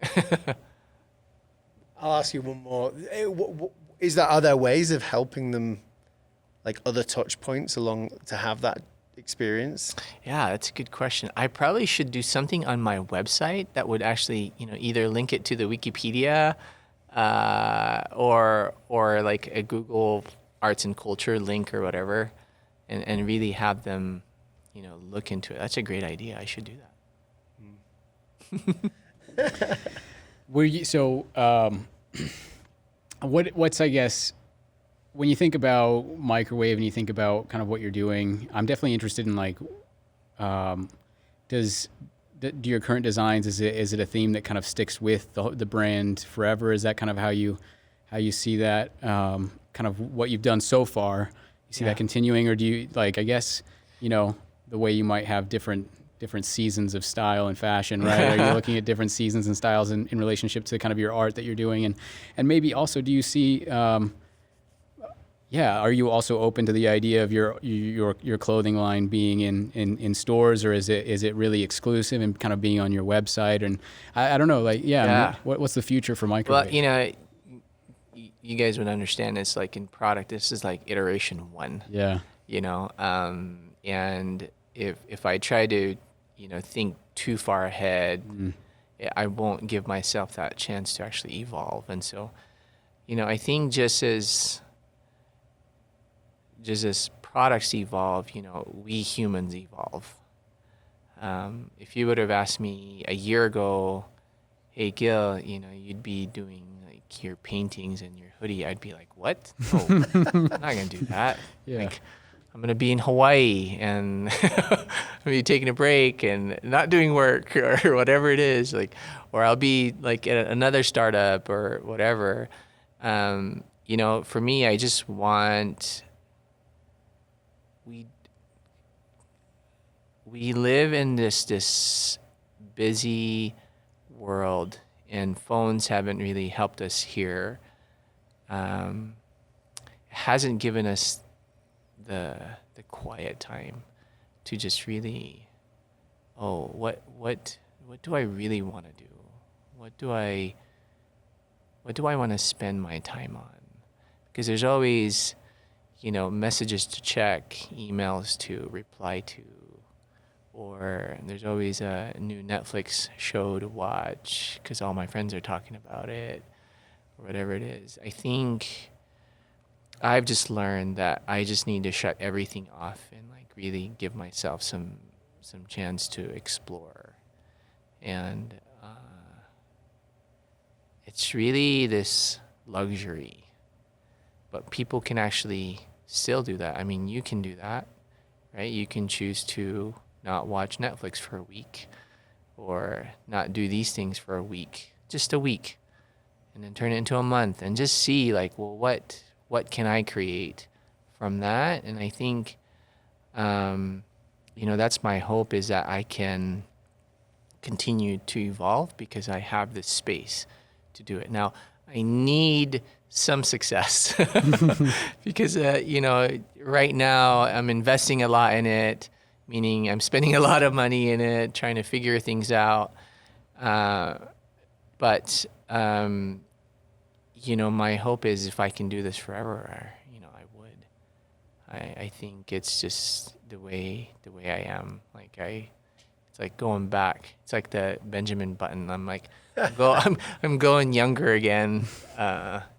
Nice. I'll ask you one more. Are there ways of helping them, like other touch points along to have that experience? Yeah, that's a good question. I probably should do something on my website that would actually, either link it to the Wikipedia, or like a Google Arts and Culture link or whatever, and really have them, look into it. That's a great idea. I should do that. What's I guess when you think about microwave and you think about kind of what you're doing, I'm definitely interested in like, do your current designs, is it a theme that kind of sticks with the brand forever? Is that kind of how you see that, kind of what you've done so far? You see that continuing, or do you like, I guess, the way you might have different seasons of style and fashion, right? Are you looking at different seasons and styles in relationship to kind of your art that you're doing? And maybe also, do you see, are you also open to the idea of your clothing line being in stores, or is it really exclusive and kind of being on your website? And I don't know, like, what's the future for microwave? Well, you guys would understand this, like in product, this is like iteration 1. Yeah. And if I try to, think too far ahead, I won't give myself that chance to actually evolve. And so, I think just as products evolve, we humans evolve. If you would have asked me a year ago, hey, Gil, you'd be doing like your paintings and your hoodie, I'd be like, what? No, I'm not going to do that. Yeah. Like, I'm going to be in Hawaii and I'm be taking a break and not doing work or whatever it is, like, or I'll be like at another startup or whatever. For me, I just want, we live in this busy world, and phones haven't really helped us here. Hasn't given us the quiet time to just really, what do I really want to do? What do I want to spend my time on? Because there's always, messages to check, emails to reply to, or there's always a new Netflix show to watch because all my friends are talking about it, or whatever it is. I think I've just learned that I just need to shut everything off and like really give myself some chance to explore. And it's really this luxury, but people can actually still do that. I mean, you can do that, right? You can choose to not watch Netflix for a week, or not do these things for a week, just a week, and then turn it into a month and just see like, well, what can I create from that? And I think, that's my hope, is that I can continue to evolve because I have this space to do it. Now, I need some success because, right now I'm investing a lot in it, meaning I'm spending a lot of money in it, trying to figure things out. But my hope is if I can do this forever, I would. I think it's just the way I am. Like it's like going back. It's like the Benjamin Button. I'm like, I'm going younger again,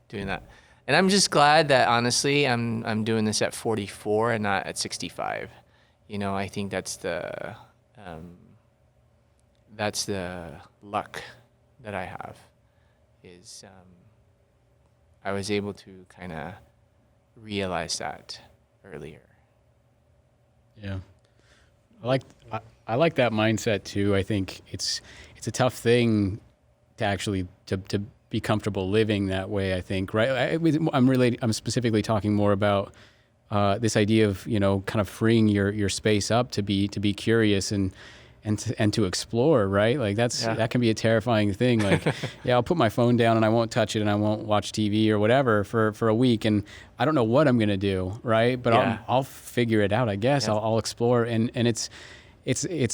doing that. And I'm just glad that honestly, I'm doing this at 44 and not at 65. I think that's the luck that I have, is I was able to kind of realize that earlier. Yeah, I like that mindset too. I think it's a tough thing to actually to be comfortable living that way. I think, right? I'm specifically talking more about this idea of kind of freeing your space up to be curious, and and to explore, right? Like that can be a terrifying thing. Like, yeah, I'll put my phone down and I won't touch it and I won't watch TV or whatever for a week, and I don't know what I'm gonna do, right? But I'll figure it out, I guess. I'll explore, and it's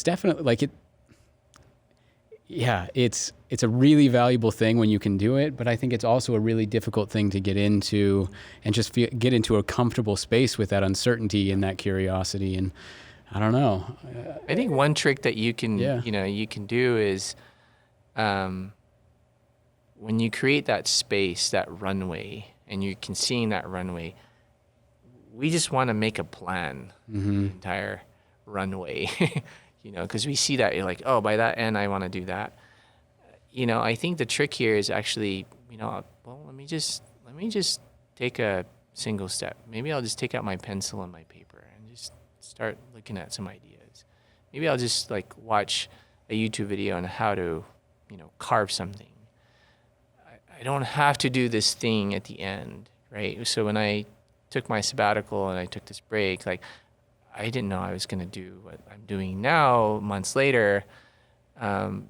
definitely like it. Yeah, it's a really valuable thing when you can do it, but I think it's also a really difficult thing to get into and just get into a comfortable space with that uncertainty and that curiosity. And I don't know. I think one trick that you can you can do is when you create that space, that runway, and you can see that runway, we just want to make a plan for the entire runway. Because we see that, you're like, oh, by that end, I want to do that. I think the trick here is actually, well, let me just take a single step. Maybe I'll just take out my pencil and my paper and just start looking at some ideas. Maybe I'll just like watch a YouTube video on how to, carve something. I don't have to do this thing at the end, right? So when I took my sabbatical and I took this break, like, I didn't know I was going to do what I'm doing now months later,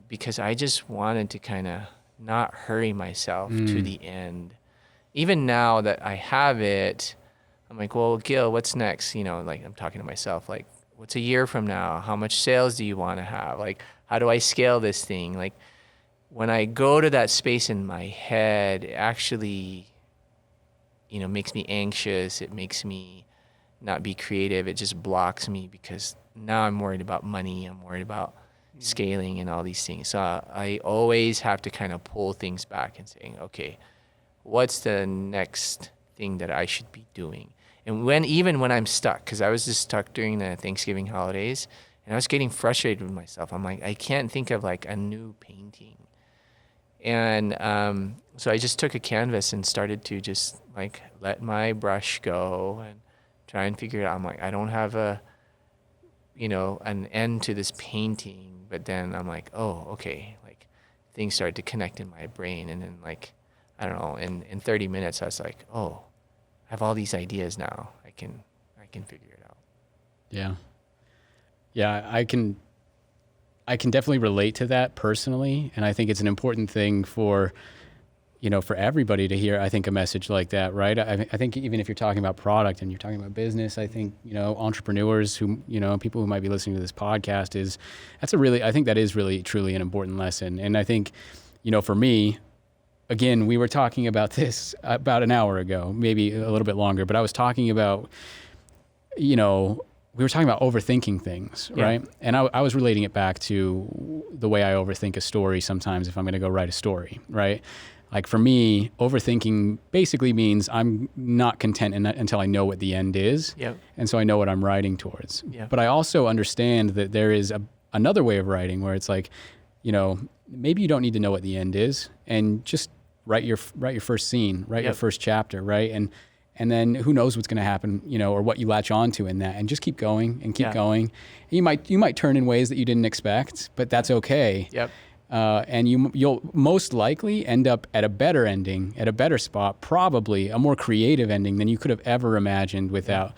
because I just wanted to kind of not hurry myself to the end. Even now that I have it, I'm like, well, Gil, what's next? Like I'm talking to myself, like, what's a year from now? How much sales do you want to have? Like, how do I scale this thing? Like, when I go to that space in my head, it actually, makes me anxious. It makes me not be creative. It just blocks me because now I'm worried about money. I'm worried about scaling and all these things. So I always have to kind of pull things back and saying, okay, what's the next thing that I should be doing? And even when I'm stuck, because I was just stuck during the Thanksgiving holidays and I was getting frustrated with myself. I'm like, I can't think of like a new painting. And so I just took a canvas and started to just like let my brush go and try and figure it out. I'm like, I don't have an end to this painting, but then I'm like, oh, okay, like things started to connect in my brain, and then like, I don't know, in 30 minutes I was like, oh, I have all these ideas now. I can figure it out. Yeah, I can definitely relate to that personally, and I think it's an important thing for everybody to hear, I think, a message like that, right? I think even if you're talking about product and you're talking about business, I think, entrepreneurs who, people who might be listening to this podcast I think that is really, truly an important lesson. And I think, for me, again, we were talking about this about an hour ago, maybe a little bit longer, but I was talking about, we were talking about overthinking things, right? And I was relating it back to the way I overthink a story sometimes if I'm going to go write a story, right? Like for me, overthinking basically means I'm not content until I know what the end is. Yep. And so I know what I'm writing towards. Yep. But I also understand that there is another way of writing where it's like, maybe you don't need to know what the end is and just write your first scene, write your first chapter, right? And then who knows what's going to happen, or what you latch onto in that, and just keep going and keep going. And you might turn in ways that you didn't expect, but that's okay. Yep. And you'll most likely end up at a better ending, at a better spot, probably a more creative ending than you could have ever imagined without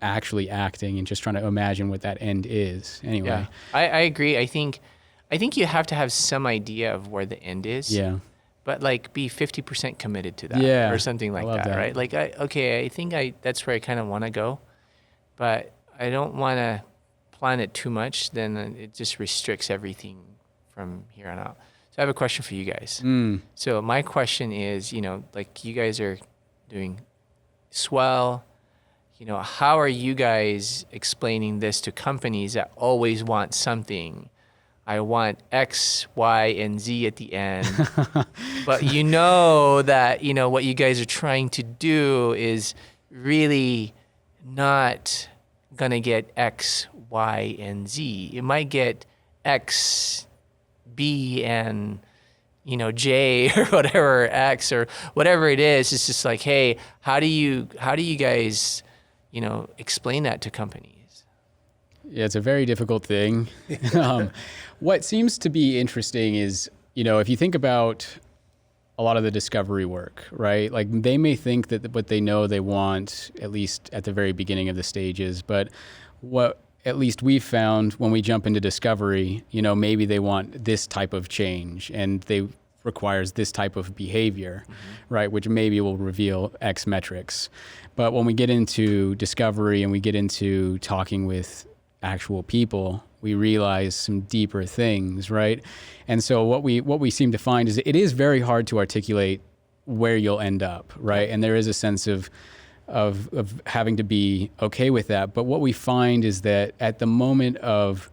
actually acting and just trying to imagine what that end is. Anyway, yeah, I agree. I think you have to have some idea of where the end is. Yeah. But like be 50% committed to that, or something like that, right? Like I think that's where I kind of want to go, but I don't want to plan it too much. Then it just restricts everything from here on out. So I have a question for you guys. So my question is, like you guys are doing Swell, how are you guys explaining this to companies that always want something? I want X, Y, and Z at the end. But that, what you guys are trying to do is really not going to get X, Y, and Z. It might get X, B, and, J or whatever, X or whatever it is. It's just like, hey, how do you guys, explain that to companies? Yeah, it's a very difficult thing. What seems to be interesting is, if you think about a lot of the discovery work, right? Like they may think that what they know they want, at least at the very beginning of the stages, but at least we've found when we jump into discovery, maybe they want this type of change and they requires this type of behavior, right? Which maybe will reveal X metrics. But when we get into discovery and we get into talking with actual people, we realize some deeper things, right? And so what we seem to find is it is very hard to articulate where you'll end up, right? And there is a sense of having to be okay with that. But what we find is that at the moment of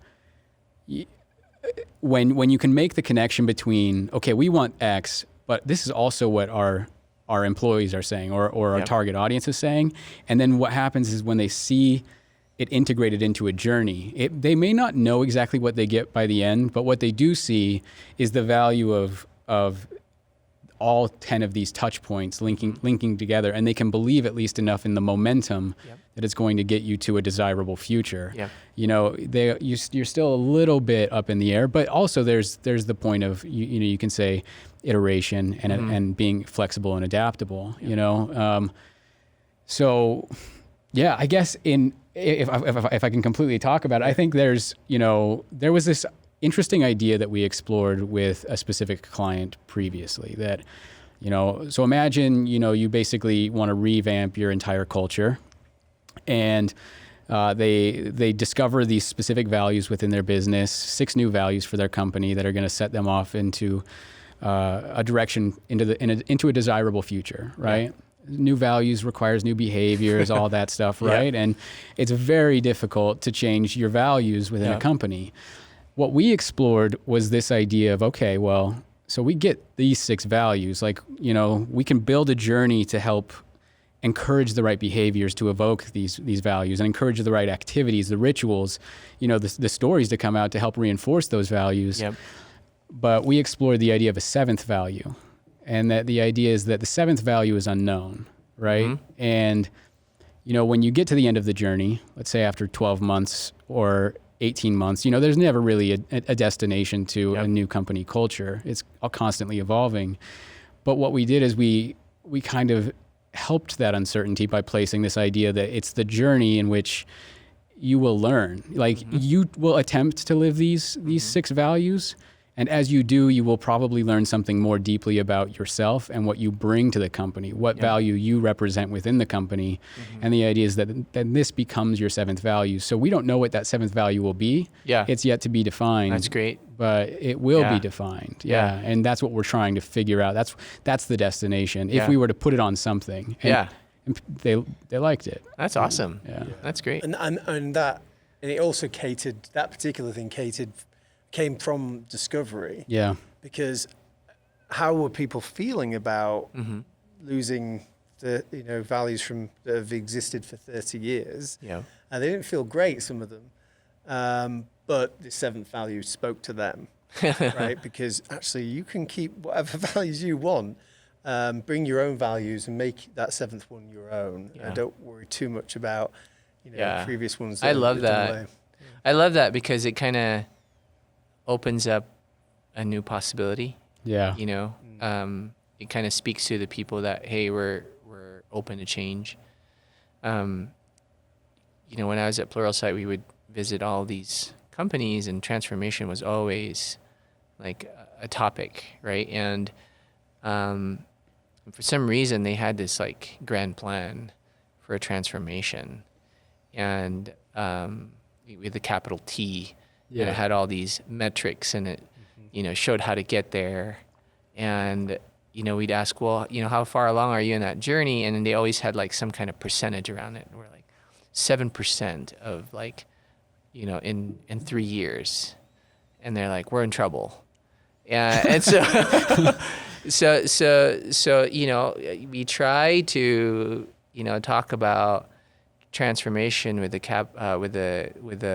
when you can make the connection between, okay, we want X, but this is also what our employees are saying or our target audience is saying. And then what happens is when they see it integrated into a journey, they may not know exactly what they get by the end, but what they do see is the value of all 10 of these touch points linking together, and they can believe at least enough in the momentum that it's going to get you to a desirable future. You're still a little bit up in the air, but also there's the point of you can say iteration and being flexible and adaptable. So yeah, I guess if I can completely talk about it, I think there was this interesting idea that we explored with a specific client previously that, so imagine, you basically want to revamp your entire culture, and they discover these specific values within their business, 6 new values for their company that are going to set them off into a direction into a desirable future, right? New values requires new behaviors, all that stuff, right? And it's very difficult to change your values within a company. What we explored was this idea of, okay, well, so we get these 6 values, we can build a journey to help encourage the right behaviors to evoke these values and encourage the right activities, the rituals, the stories to come out to help reinforce those values. But we explored the idea of a 7th value, and that the idea is that the 7th value is unknown, right? And, when you get to the end of the journey, let's say after 12 months or 18 months, there's never really a destination to a new company culture. It's constantly evolving. But what we did is we kind of helped that uncertainty by placing this idea that it's the journey in which you will learn. You will attempt to live these 6 values. And as you do, you will probably learn something more deeply about yourself and what you bring to the company, what value you represent within the company. And the idea is that this becomes your 7th value. So we don't know what that 7th value will be. It's yet to be defined. That's great. But it will be defined. And that's what we're trying to figure out. That's the destination. If we were to put it on something. And they liked it. That's awesome. That's great. And it also that particular thing came from discovery. Because how were people feeling about losing the values that have existed for 30 years? And they didn't feel great, some of them. But the 7th value spoke to them, right? Because actually you can keep whatever values you want, bring your own values and make that 7th one your own. Don't worry too much about previous ones. I love that. I love that because it kind of opens up a new possibility. It kind of speaks to the people that, hey, we're open to change. When I was at Pluralsight, we would visit all these companies, and transformation was always like a topic, right? And for some reason, they had this like grand plan for a transformation, and with a capital T. And it had all these metrics, and it, showed how to get there. And, we'd ask, well, how far along are you in that journey? And then they always had like some kind of percentage around it. We're like 7% of like, in 3 years. And they're like, we're in trouble. And so, we try to, talk about transformation with the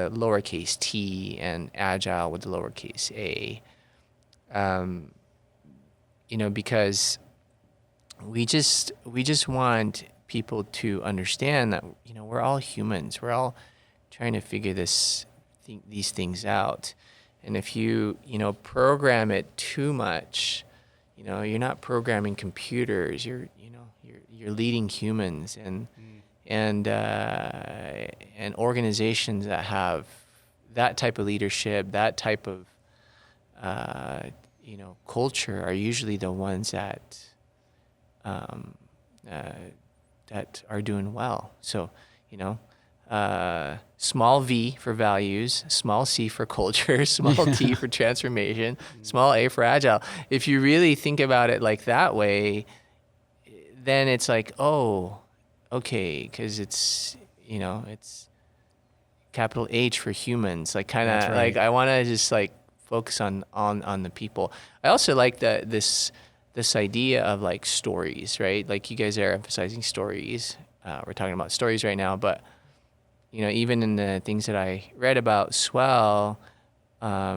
lowercase t, and agile with the lowercase a, because we just want people to understand that we're all humans. We're all trying to figure these things out, and if you program it too much, you're not programming computers. You're leading humans, and and organizations that have that type of leadership, that type of culture are usually the ones that that are doing well. So, small V for values, small C for culture, small T for transformation, small A for agile. If you really think about it like that way, then it's like, oh, okay, because it's capital H for humans. Like kind of like I want to just like focus on the people. I also like this idea of like stories, right? Like you guys are emphasizing stories. We're talking about stories right now, but even in the things that I read about Swell, that's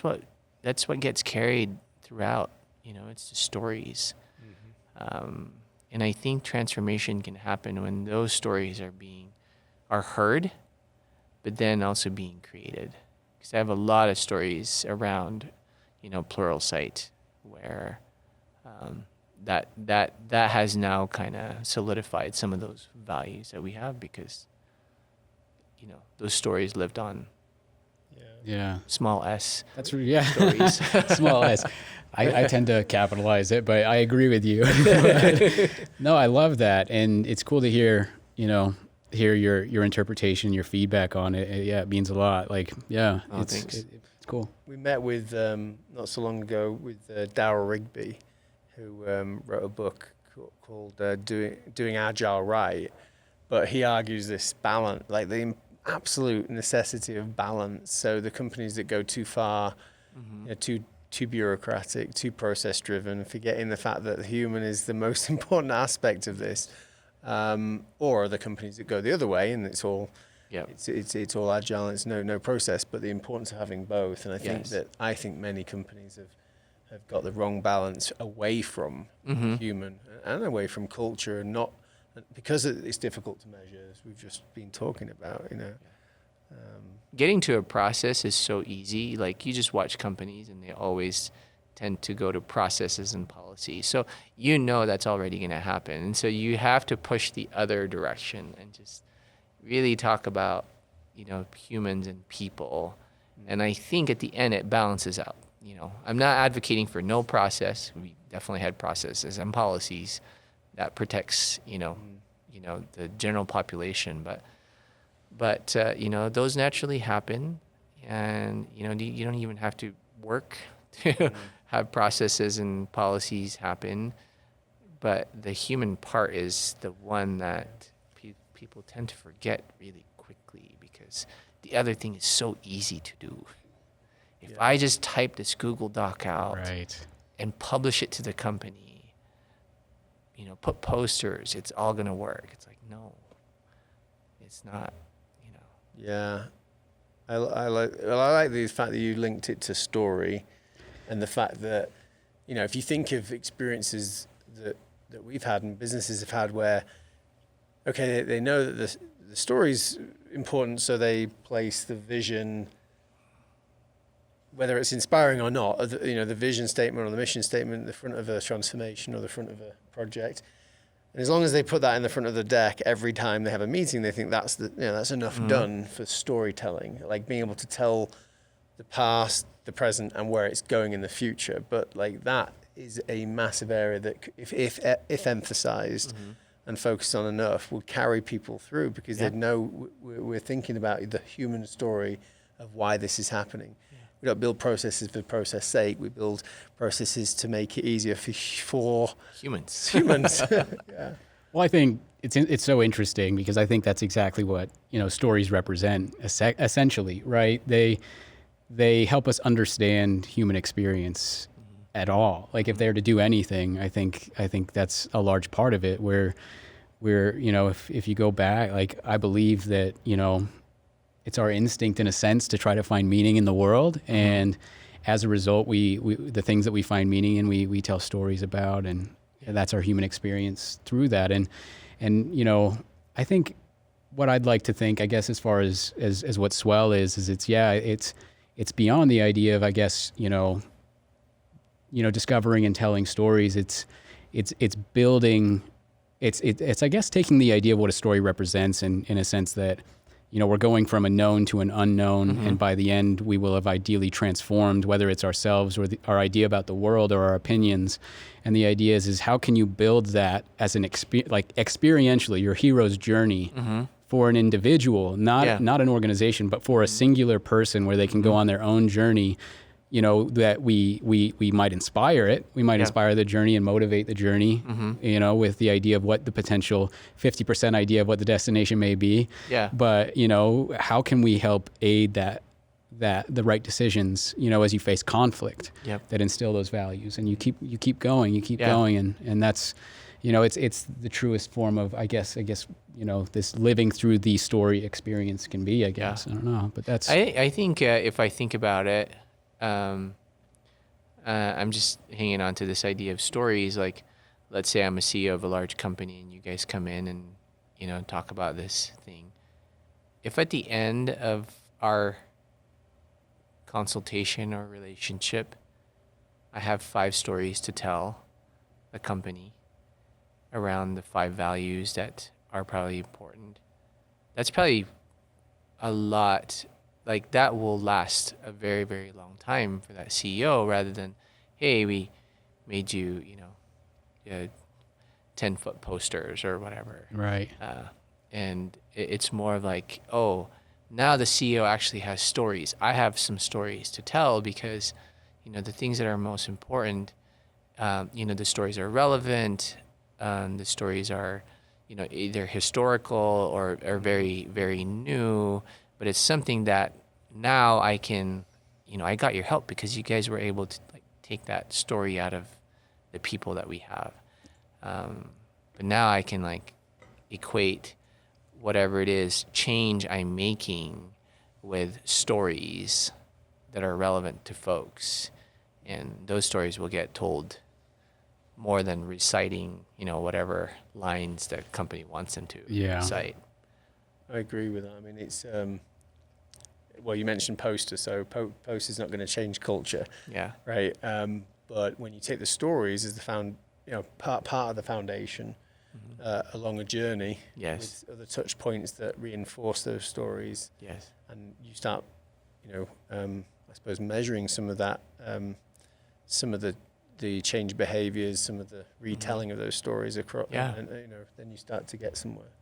what gets carried throughout. It's the stories. And I think transformation can happen when those stories are heard, but then also being created. Because I have a lot of stories around, Pluralsight, where that has now kind of solidified some of those values that we have, because those stories lived on. Yeah. Small s. That's stories. Small s. I tend to capitalize it, but I agree with you. No, I love that, and it's cool to hear your interpretation, your feedback on it. It means a lot. Like, it's cool. We met with not so long ago with Darryl Rigby, who wrote a book called Doing Agile Right, but he argues this balance, like the absolute necessity of balance. So the companies that go too far, too bureaucratic, too process driven, forgetting the fact that the human is the most important aspect of this, or the companies that go the other way and it's all it's all agile and it's no process, but the importance of having both. And I think many companies have got the wrong balance away from human and away from culture, and not because it's difficult to measure, as we've just been talking about. Getting to a process is so easy. Like you just watch companies and they always tend to go to processes and policies. So that's already going to happen. And so you have to push the other direction and just really talk about, humans and people. And I think at the end it balances out. I'm not advocating for no process. We definitely had processes and policies that protects, the general population, but those naturally happen, and you don't even have to work to have processes and policies happen, but the human part is the one that people tend to forget really quickly, because the other thing is so easy to do. If I just type this Google Doc out and publish it to the company, put posters, it's all gonna work. It's like, no, it's not. Yeah, I like the fact that you linked it to story, and the fact that if you think of experiences that we've had and businesses have had, where they know that the story's important, so they place the vision, whether it's inspiring or not, the vision statement or the mission statement, the front of a transformation or the front of a project. And as long as they put that in the front of the deck every time they have a meeting, they think that's enough done for storytelling, like being able to tell the past, the present, and where it's going in the future. But like that is a massive area that, if emphasized and focused on enough, will carry people through, because they know we're thinking about the human story of why this is happening. We don't build processes for process sake. We build processes to make it easier for humans. Yeah. Well, I think it's so interesting, because I think that's exactly what stories represent essentially, right? They help us understand human experience at all. Like if they're to do anything, I think that's a large part of it. Where if you go back, like I believe that it's our instinct in a sense to try to find meaning in the world, and as a result, we the things that we find meaning in, we tell stories about, and that's our human experience through that. And I think what I'd like to think, I guess, as far as what Swell is it's beyond the idea of, I guess, discovering and telling stories. it's building, it's I guess taking the idea of what a story represents in a sense that, we're going from a known to an unknown, and by the end we will have ideally transformed, whether it's ourselves or our idea about the world or our opinions. And the idea is how can you build that as an experientially, your hero's journey for an individual, not an organization, but for a singular person where they can go on their own journey. That we might inspire it. We might inspire the journey and motivate the journey, with the idea of what the potential 50% idea of what the destination may be. Yeah. But, how can we help aid that the right decisions, as you face conflict that instill those values, and you keep going, and that's, it's the truest form of, I guess, this living through the story experience can be, I guess. I don't know, but that's, I think if I think about it, I'm just hanging on to this idea of stories. Like, let's say I'm a CEO of a large company and you guys come in and, talk about this thing. If at the end of our consultation or relationship, I have 5 stories to tell the company around the 5 values that are probably important, that's probably a lot. Like, that will last a very, very long time for that CEO, rather than, hey, we made you, 10-foot posters or whatever. Right. And it's more of like, oh, now the CEO actually has stories. I have some stories to tell because, the things that are most important, the stories are relevant. The stories are, either historical or very, very new. But it's something that now I can, I got your help because you guys were able to take that story out of the people that we have. But now I can equate whatever it is, change I'm making with stories that are relevant to folks. And those stories will get told more than reciting, whatever lines the company wants them to recite. I agree with that. I mean, it's, well, you mentioned posters, so posters not going to change culture. Yeah. Right. But when you take the stories as the part of the foundation along a journey with other touch points that reinforce those stories. Yes. And you start, I suppose measuring some of that, some of the change behaviors, some of the retelling of those stories across, and then you start to get somewhere.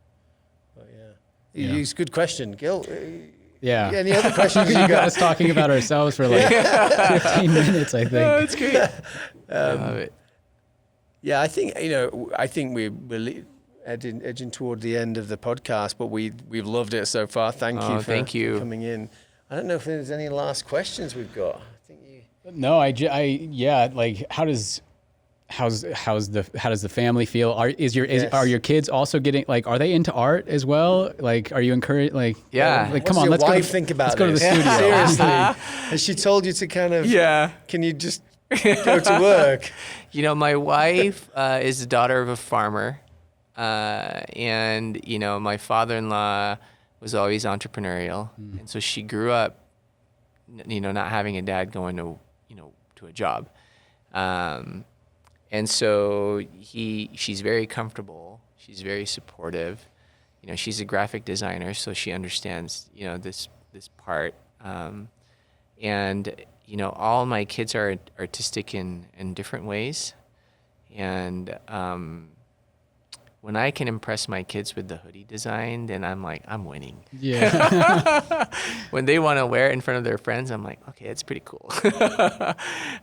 But it's a good question, Gil. Yeah. Any other questions you got? Got us talking about ourselves for 15 minutes, I think. Oh, that's great. I love it. Yeah, I think we're edging toward the end of the podcast, but we've loved it so far. Thank you for coming in. I don't know if there's any last questions we've got. I think you. No, how's the family feel? Are your kids also getting are they into art as well? Are you encouraged? Come on, let's go. Think about let's go to the studio. Seriously, has she told you to kind of? Yeah. Can you just go to work? My wife is the daughter of a farmer, and my father-in-law was always entrepreneurial, and so she grew up, not having a dad going to to a job. And so she's very comfortable. She's very supportive. She's a graphic designer, so she understands, this part. And, all my kids are artistic in different ways. And when I can impress my kids with the hoodie design, then I'm like, I'm winning. Yeah. When they want to wear it in front of their friends, I'm like, okay, it's pretty cool.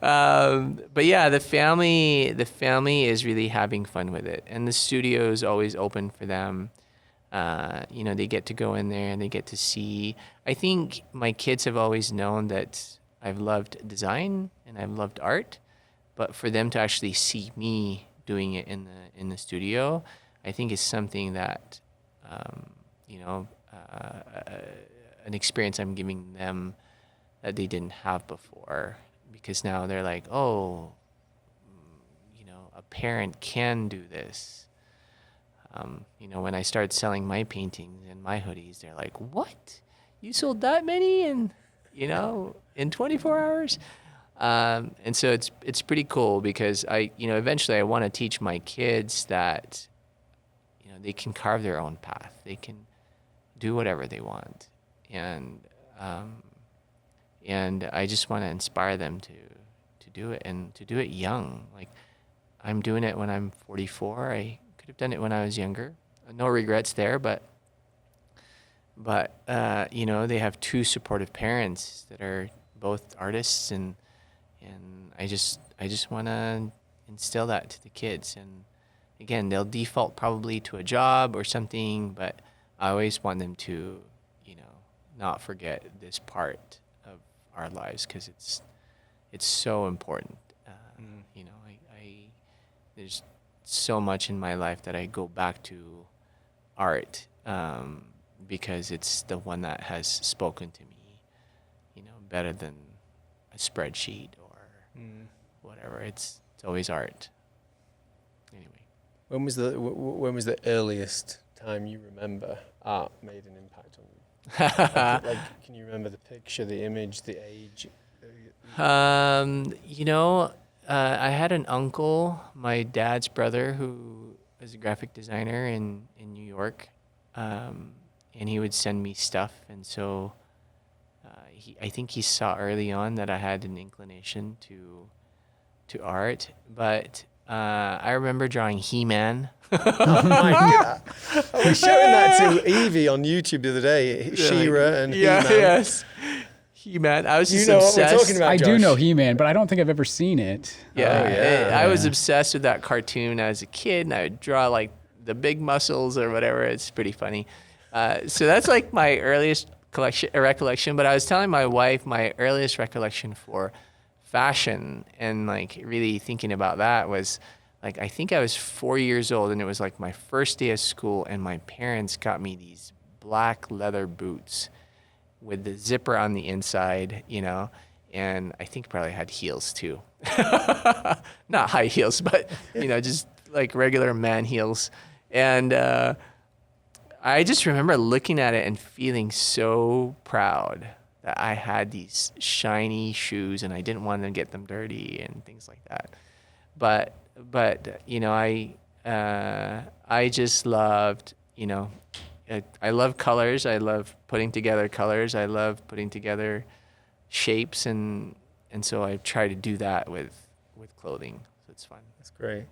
But yeah, the family is really having fun with it, and the studio is always open for them. They get to go in there and they get to see. I think my kids have always known that I've loved design and I've loved art, but for them to actually see me doing it in the studio, I think is something that, an experience I'm giving them that they didn't have before, because now they're like, oh, a parent can do this. When I started selling my paintings and my hoodies, they're like, what? You sold that many in 24 hours? And so it's pretty cool because eventually I want to teach my kids that, they can carve their own path. They can do whatever they want. And I just want to inspire them to do it, and to do it young. Like, I'm doing it when I'm 44. I could have done it when I was younger. No regrets there, but they have two supportive parents that are both artists, and I just want to instill that to the kids. And again, they'll default probably to a job or something, but I always want them to, not forget this part of our lives, because it's so important. There's so much in my life that I go back to art, because it's the one that has spoken to me, better than a spreadsheet or whatever. It's always art. Anyway. When was the earliest time you remember art made an impact on you? like, can you remember the picture, the image, the age? I had an uncle, my dad's brother, who is a graphic designer in New York, and he would send me stuff, and so I think he saw early on that I had an inclination to art, but I remember drawing He-Man. Oh my God. I was showing that to Evie on YouTube the other day. She-Ra and He-Man. Yes. He-Man. I was just know obsessed. what we're talking about, I Josh? do know He-Man, but I don't think I've ever seen it. Yeah, I was obsessed with that cartoon as a kid, and I would draw like the big muscles or whatever. It's pretty funny. So that's like my earliest recollection. But I was telling my wife my earliest recollection for fashion, and like really thinking about that was like, I think I was 4 years old, and it was like my first day of school, and my parents got me these black leather boots with the zipper on the inside, and I think probably had heels too. Not high heels, but, just like regular man heels. And I just remember looking at it and feeling so proud that I had these shiny shoes, and I didn't want to get them dirty and things like that. But I just loved, I love colors. I love putting together colors. I love putting together shapes, and so I try to do that with clothing. So it's fun. That's great.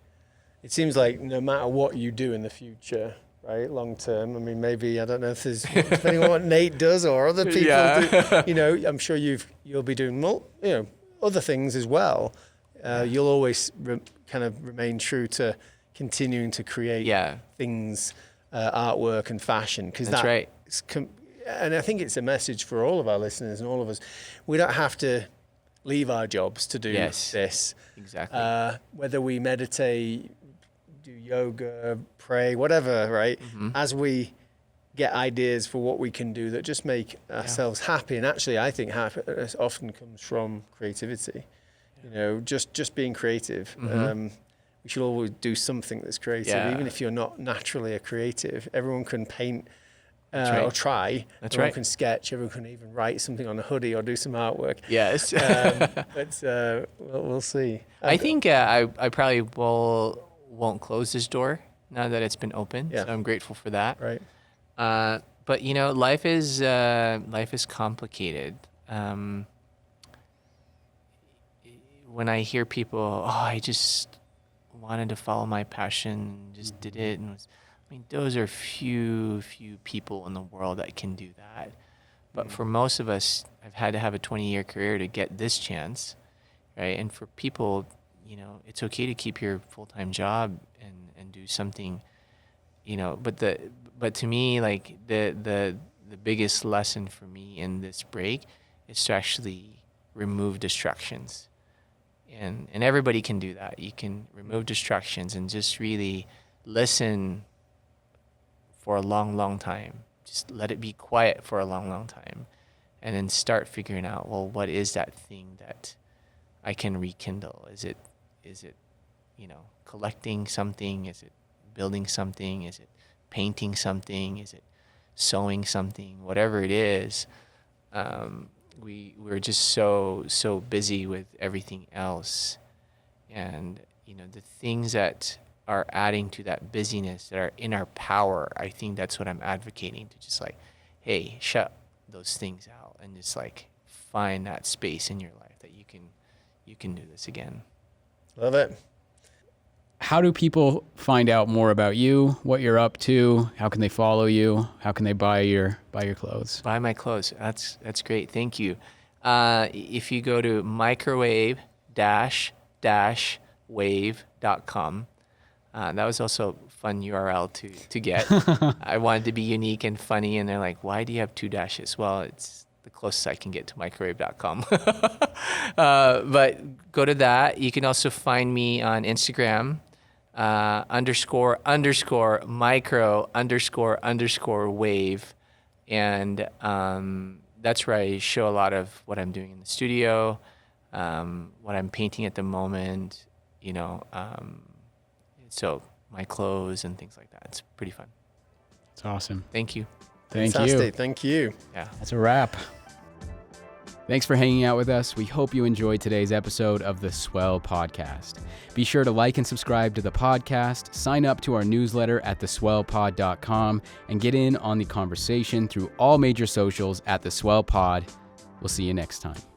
It seems like no matter what you do in the future, right, long term, I mean, maybe, I don't know if there's, depending on what Nate does or other people do, I'm sure you'll be doing other things as well. You'll always kind of remain true to continuing to create things, artwork and fashion, because that's right. And I think it's a message for all of our listeners and all of us. We don't have to leave our jobs to do this. Exactly. Whether we meditate, do yoga, pray, whatever, right? Mm-hmm. As we get ideas for what we can do that just make ourselves happy. And actually, I think happiness often comes from creativity. Just being creative. Mm-hmm. We should always do something that's creative, even if you're not naturally a creative. Everyone can paint or try. Everyone can sketch. Everyone can even write something on a hoodie or do some artwork. Yes. But we'll see. I think I probably won't close this door now that it's been open. Yeah. So I'm grateful for that. Right. But life is complicated. When I hear people, I just wanted to follow my passion, just did it, and those are few people in the world that can do that. But for most of us, I've had to have a 20-year career to get this chance, right? And for people, it's okay to keep your full-time job and do something, but to me, like the biggest lesson for me in this break is to actually remove distractions. And everybody can do that. You can remove distractions and just really listen for a long, long time. Just let it be quiet for a long, long time. And then start figuring out, what is that thing that I can rekindle? Is it collecting something? Is it building something? Is it painting something? Is it sewing something? Whatever it is, we're just so busy with everything else, and the things that are adding to that busyness that are in our power. I think that's what I'm advocating, to just like, hey, shut those things out and just like find that space in your life that you can do this again. Love it. How do people find out more about you, what you're up to? How can they follow you? How can they buy your clothes? Buy my clothes. That's great. Thank you. If you go to microwave-wave.com, that was also a fun URL to get. I wanted to be unique and funny, and they're like, why do you have 2 dashes? Well, it's the closest I can get to microwave.com. But go to that. You can also find me on Instagram, __micro__wave. And that's where I show a lot of what I'm doing in the studio, what I'm painting at the moment, so my clothes and things like that. It's pretty fun. It's awesome. Thank you. Fantastic. Thank you. Yeah. That's a wrap. Thanks for hanging out with us. We hope you enjoyed today's episode of the Swell podcast. Be sure to like and subscribe to the podcast, sign up to our newsletter at theswellpod.com, and get in on the conversation through all major socials at The Swell Pod. We'll see you next time.